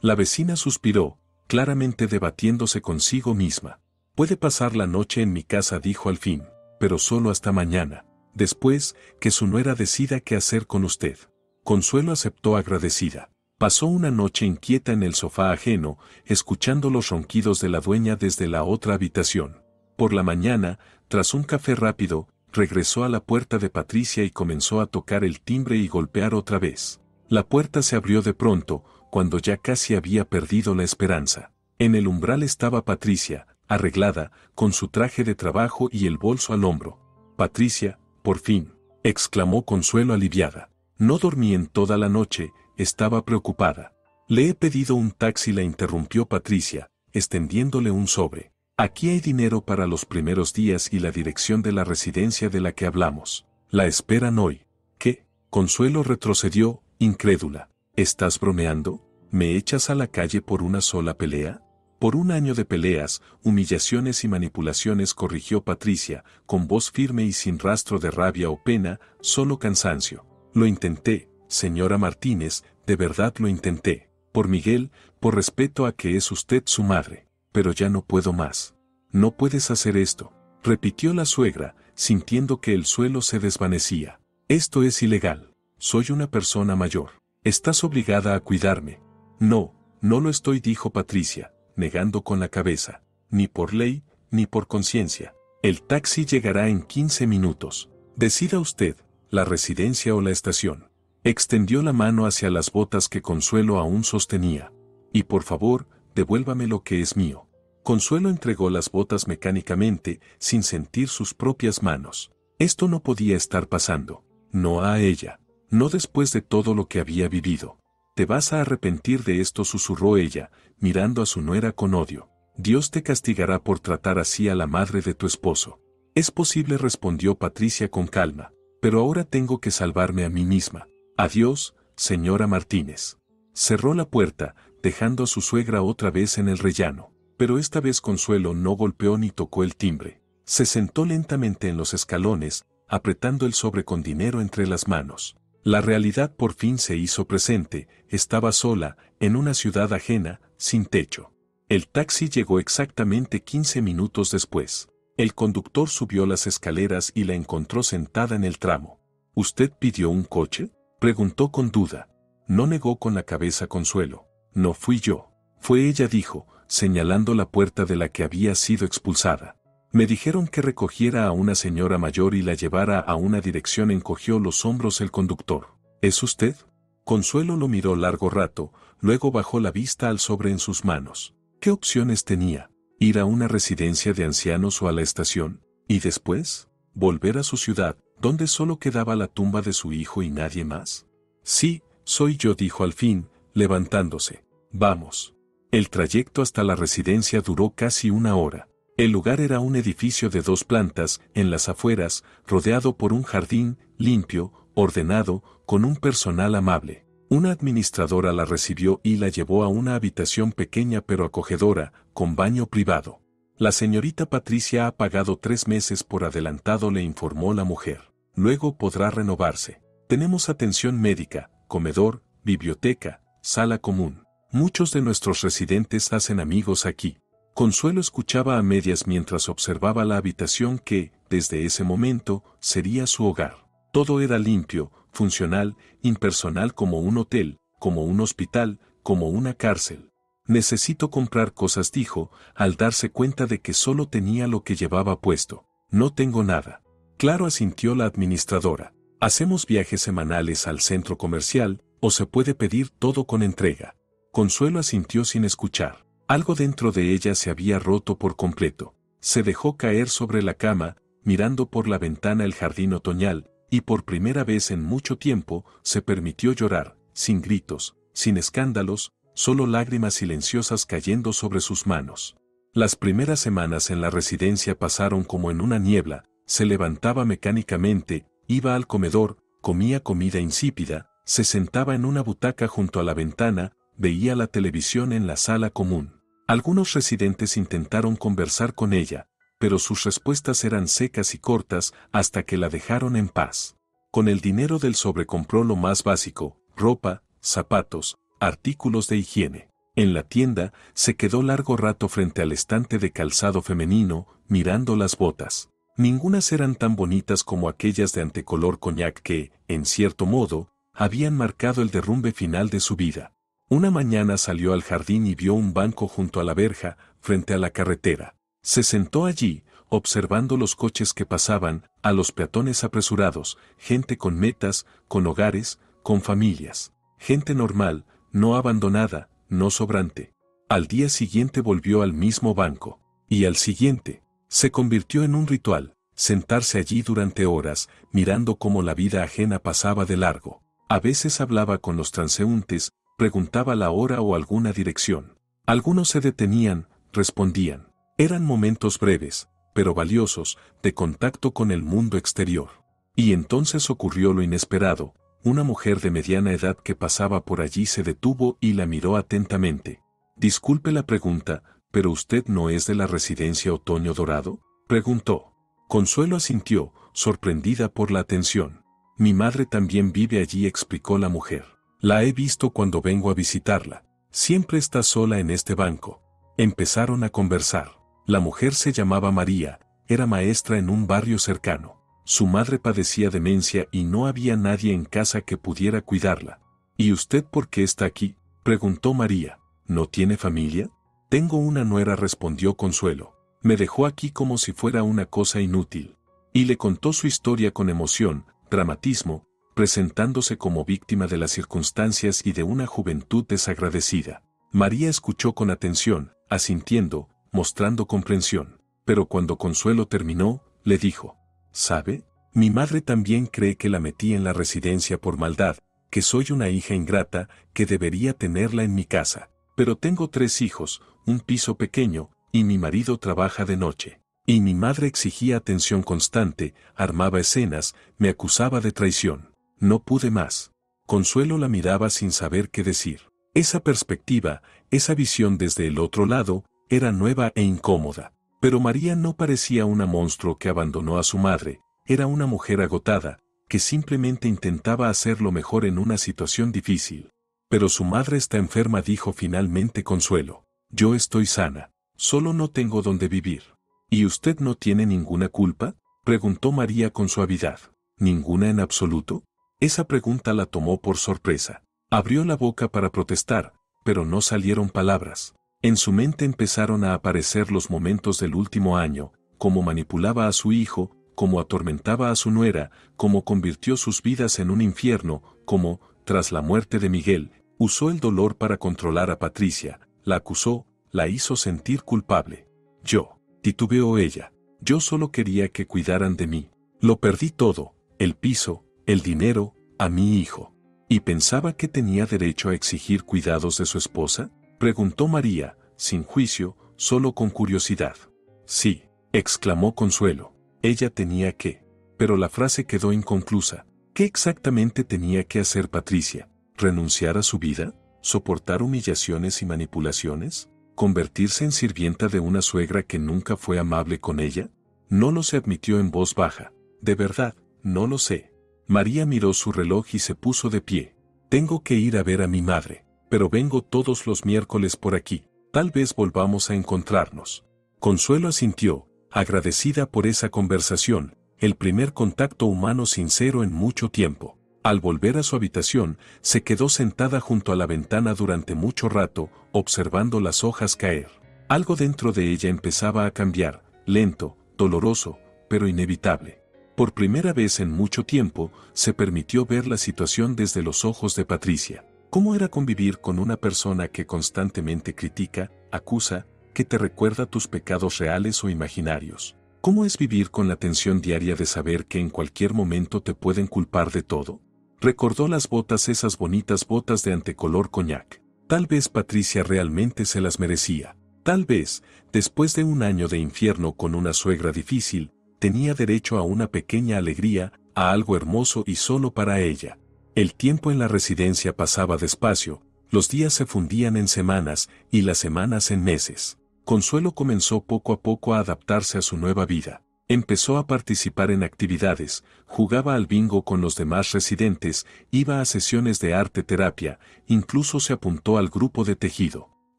La vecina suspiró, claramente debatiéndose consigo misma. «Puede pasar la noche en mi casa», dijo al fin, «pero solo hasta mañana. Después, que su nuera decida qué hacer con usted». Consuelo aceptó agradecida. Pasó una noche inquieta en el sofá ajeno, escuchando los ronquidos de la dueña desde la otra habitación. Por la mañana, tras un café rápido, regresó a la puerta de Patricia y comenzó a tocar el timbre y golpear otra vez. La puerta se abrió de pronto, cuando ya casi había perdido la esperanza. En el umbral estaba Patricia, arreglada, con su traje de trabajo y el bolso al hombro. «Patricia, por fin», exclamó Consuelo aliviada. «No dormí en toda la noche, estaba preocupada». «Le he pedido un taxi», la interrumpió Patricia, extendiéndole un sobre. «Aquí hay dinero para los primeros días y la dirección de la residencia de la que hablamos. La esperan hoy». «¿Qué?». Consuelo retrocedió, incrédula. «¿Estás bromeando? ¿Me echas a la calle por una sola pelea?». «Por un año de peleas, humillaciones y manipulaciones», corrigió Patricia, con voz firme y sin rastro de rabia o pena, solo cansancio. «Lo intenté, señora Martínez, de verdad lo intenté. Por Miguel, por respeto a que es usted su madre. Pero ya no puedo más». «No puedes hacer esto», repitió la suegra, sintiendo que el suelo se desvanecía. «Esto es ilegal. Soy una persona mayor. Estás obligada a cuidarme». «No, no lo estoy», dijo Patricia, negando con la cabeza. «Ni por ley, ni por conciencia. El taxi llegará en 15 minutos. Decida usted, la residencia o la estación». Extendió la mano hacia las botas que Consuelo aún sostenía. «Y por favor, devuélvame lo que es mío». Consuelo entregó las botas mecánicamente, sin sentir sus propias manos. Esto no podía estar pasando. No a ella. No después de todo lo que había vivido. «Te vas a arrepentir de esto», susurró ella, mirando a su nuera con odio. «Dios te castigará por tratar así a la madre de tu esposo». «Es posible», respondió Patricia con calma, «pero ahora tengo que salvarme a mí misma. Adiós, señora Martínez». Cerró la puerta, dejando a su suegra otra vez en el rellano. Pero esta vez Consuelo no golpeó ni tocó el timbre. Se sentó lentamente en los escalones, apretando el sobre con dinero entre las manos. La realidad por fin se hizo presente, estaba sola, en una ciudad ajena, sin techo. El taxi llegó exactamente 15 minutos después. El conductor subió las escaleras y la encontró sentada en el tramo. «¿Usted pidió un coche?», preguntó con duda. No negó con la cabeza Consuelo. «No fui yo. Fue ella», dijo, señalando la puerta de la que había sido expulsada. «Me dijeron que recogiera a una señora mayor y la llevara a una dirección», encogió los hombros el conductor. «¿Es usted?». Consuelo lo miró largo rato, luego bajó la vista al sobre en sus manos. ¿Qué opciones tenía? ¿Ir a una residencia de ancianos o a la estación? ¿Y después? ¿Volver a su ciudad, donde solo quedaba la tumba de su hijo y nadie más? Sí, soy yo, dijo al fin, levantándose. Vamos. El trayecto hasta la residencia duró casi una hora. El lugar era un edificio de 2 plantas, en las afueras, rodeado por un jardín, limpio, ordenado, con un personal amable. Una administradora la recibió y la llevó a una habitación pequeña pero acogedora, con baño privado. La señorita Patricia ha pagado 3 meses por adelantado, le informó la mujer. Luego podrá renovarse. Tenemos atención médica, comedor, biblioteca, sala común. Muchos de nuestros residentes hacen amigos aquí. Consuelo escuchaba a medias mientras observaba la habitación que, desde ese momento, sería su hogar. Todo era limpio, funcional, impersonal, como un hotel, como un hospital, como una cárcel. Necesito comprar cosas, dijo, al darse cuenta de que solo tenía lo que llevaba puesto. No tengo nada. Claro, asintió la administradora. Hacemos viajes semanales al centro comercial, o se puede pedir todo con entrega. Consuelo asintió sin escuchar. Algo dentro de ella se había roto por completo. Se dejó caer sobre la cama, mirando por la ventana el jardín otoñal, y por primera vez en mucho tiempo se permitió llorar, sin gritos, sin escándalos, solo lágrimas silenciosas cayendo sobre sus manos. Las primeras semanas en la residencia pasaron como en una niebla. Se levantaba mecánicamente, iba al comedor, comía comida insípida, se sentaba en una butaca junto a la ventana, veía la televisión en la sala común. Algunos residentes intentaron conversar con ella, pero sus respuestas eran secas y cortas hasta que la dejaron en paz. Con el dinero del sobre compró lo más básico, ropa, zapatos, artículos de higiene. En la tienda, se quedó largo rato frente al estante de calzado femenino, mirando las botas. Ningunas eran tan bonitas como aquellas de antecolor coñac que, en cierto modo, habían marcado el derrumbe final de su vida. Una mañana salió al jardín y vio un banco junto a la verja, frente a la carretera. Se sentó allí, observando los coches que pasaban, a los peatones apresurados, gente con metas, con hogares, con familias. Gente normal, no abandonada, no sobrante. Al día siguiente volvió al mismo banco. Y al siguiente. Se convirtió en un ritual, sentarse allí durante horas, mirando cómo la vida ajena pasaba de largo. A veces hablaba con los transeúntes, preguntaba la hora o alguna dirección. Algunos se detenían, respondían. Eran momentos breves, pero valiosos, de contacto con el mundo exterior. Y entonces ocurrió lo inesperado. Una mujer de mediana edad que pasaba por allí se detuvo y la miró atentamente. Disculpe la pregunta, ¿pero usted no es de la residencia Otoño Dorado?, preguntó. Consuelo asintió, sorprendida por la atención. Mi madre también vive allí, explicó la mujer. La he visto cuando vengo a visitarla. Siempre está sola en este banco. Empezaron a conversar. La mujer se llamaba María, era maestra en un barrio cercano. Su madre padecía demencia y no había nadie en casa que pudiera cuidarla. ¿Y usted por qué está aquí?, preguntó María. ¿No tiene familia? Tengo una nuera, respondió Consuelo. Me dejó aquí como si fuera una cosa inútil. Y le contó su historia con emoción, dramatismo, presentándose como víctima de las circunstancias y de una juventud desagradecida. María escuchó con atención, asintiendo, mostrando comprensión. Pero cuando Consuelo terminó, le dijo: ¿sabe? Mi madre también cree que la metí en la residencia por maldad, que soy una hija ingrata, que debería tenerla en mi casa. Pero tengo 3 hijos, un piso pequeño, y mi marido trabaja de noche. Y mi madre exigía atención constante, armaba escenas, me acusaba de traición. No pude más. Consuelo la miraba sin saber qué decir. Esa perspectiva, esa visión desde el otro lado, era nueva e incómoda. Pero María no parecía una monstruo que abandonó a su madre, era una mujer agotada, que simplemente intentaba hacer lo mejor en una situación difícil. Pero su madre está enferma, dijo finalmente Consuelo. Yo estoy sana, solo no tengo dónde vivir. ¿Y usted no tiene ninguna culpa?, preguntó María con suavidad. ¿Ninguna en absoluto? Esa pregunta la tomó por sorpresa. Abrió la boca para protestar, pero no salieron palabras. En su mente empezaron a aparecer los momentos del último año, cómo manipulaba a su hijo, cómo atormentaba a su nuera, cómo convirtió sus vidas en un infierno, cómo, tras la muerte de Miguel, usó el dolor para controlar a Patricia, la acusó, la hizo sentir culpable. Yo, titubeó ella, yo solo quería que cuidaran de mí. Lo perdí todo, el piso, el dinero, a mi hijo. ¿Y pensaba que tenía derecho a exigir cuidados de su esposa? Preguntó María, sin juicio, solo con curiosidad. Sí, exclamó Consuelo. Ella tenía que. Pero la frase quedó inconclusa. ¿Qué exactamente tenía que hacer Patricia? ¿Renunciar a su vida? ¿Soportar humillaciones y manipulaciones? ¿Convertirse en sirvienta de una suegra que nunca fue amable con ella? No lo se admitió en voz baja. De verdad, no lo sé. María miró su reloj y se puso de pie. Tengo que ir a ver a mi madre, pero vengo todos los miércoles por aquí. Tal vez volvamos a encontrarnos. Consuelo asintió, agradecida por esa conversación, el primer contacto humano sincero en mucho tiempo. Al volver a su habitación, se quedó sentada junto a la ventana durante mucho rato, observando las hojas caer. Algo dentro de ella empezaba a cambiar, lento, doloroso, pero inevitable. Por primera vez en mucho tiempo, se permitió ver la situación desde los ojos de Patricia. ¿Cómo era convivir con una persona que constantemente critica, acusa, que te recuerda tus pecados reales o imaginarios? ¿Cómo es vivir con la tensión diaria de saber que en cualquier momento te pueden culpar de todo? Recordó las botas, esas bonitas botas de antecolor coñac. Tal vez Patricia realmente se las merecía. Tal vez, después de un año de infierno con una suegra difícil, tenía derecho a una pequeña alegría, a algo hermoso y solo para ella. El tiempo en la residencia pasaba despacio, los días se fundían en semanas y las semanas en meses. Consuelo comenzó poco a poco a adaptarse a su nueva vida. Empezó a participar en actividades, jugaba al bingo con los demás residentes, iba a sesiones de arte terapia, incluso se apuntó al grupo de tejido.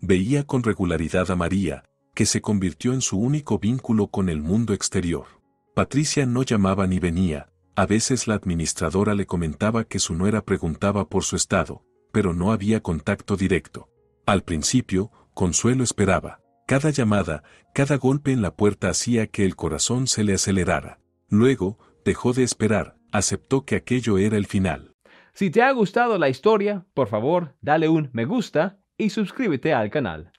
Veía con regularidad a María, que se convirtió en su único vínculo con el mundo exterior. Patricia no llamaba ni venía, a veces la administradora le comentaba que su nuera preguntaba por su estado, pero no había contacto directo. Al principio, Consuelo esperaba. Cada llamada, cada golpe en la puerta hacía que el corazón se le acelerara. Luego, dejó de esperar, aceptó que aquello era el final. Si te ha gustado la historia, por favor, dale un me gusta y suscríbete al canal.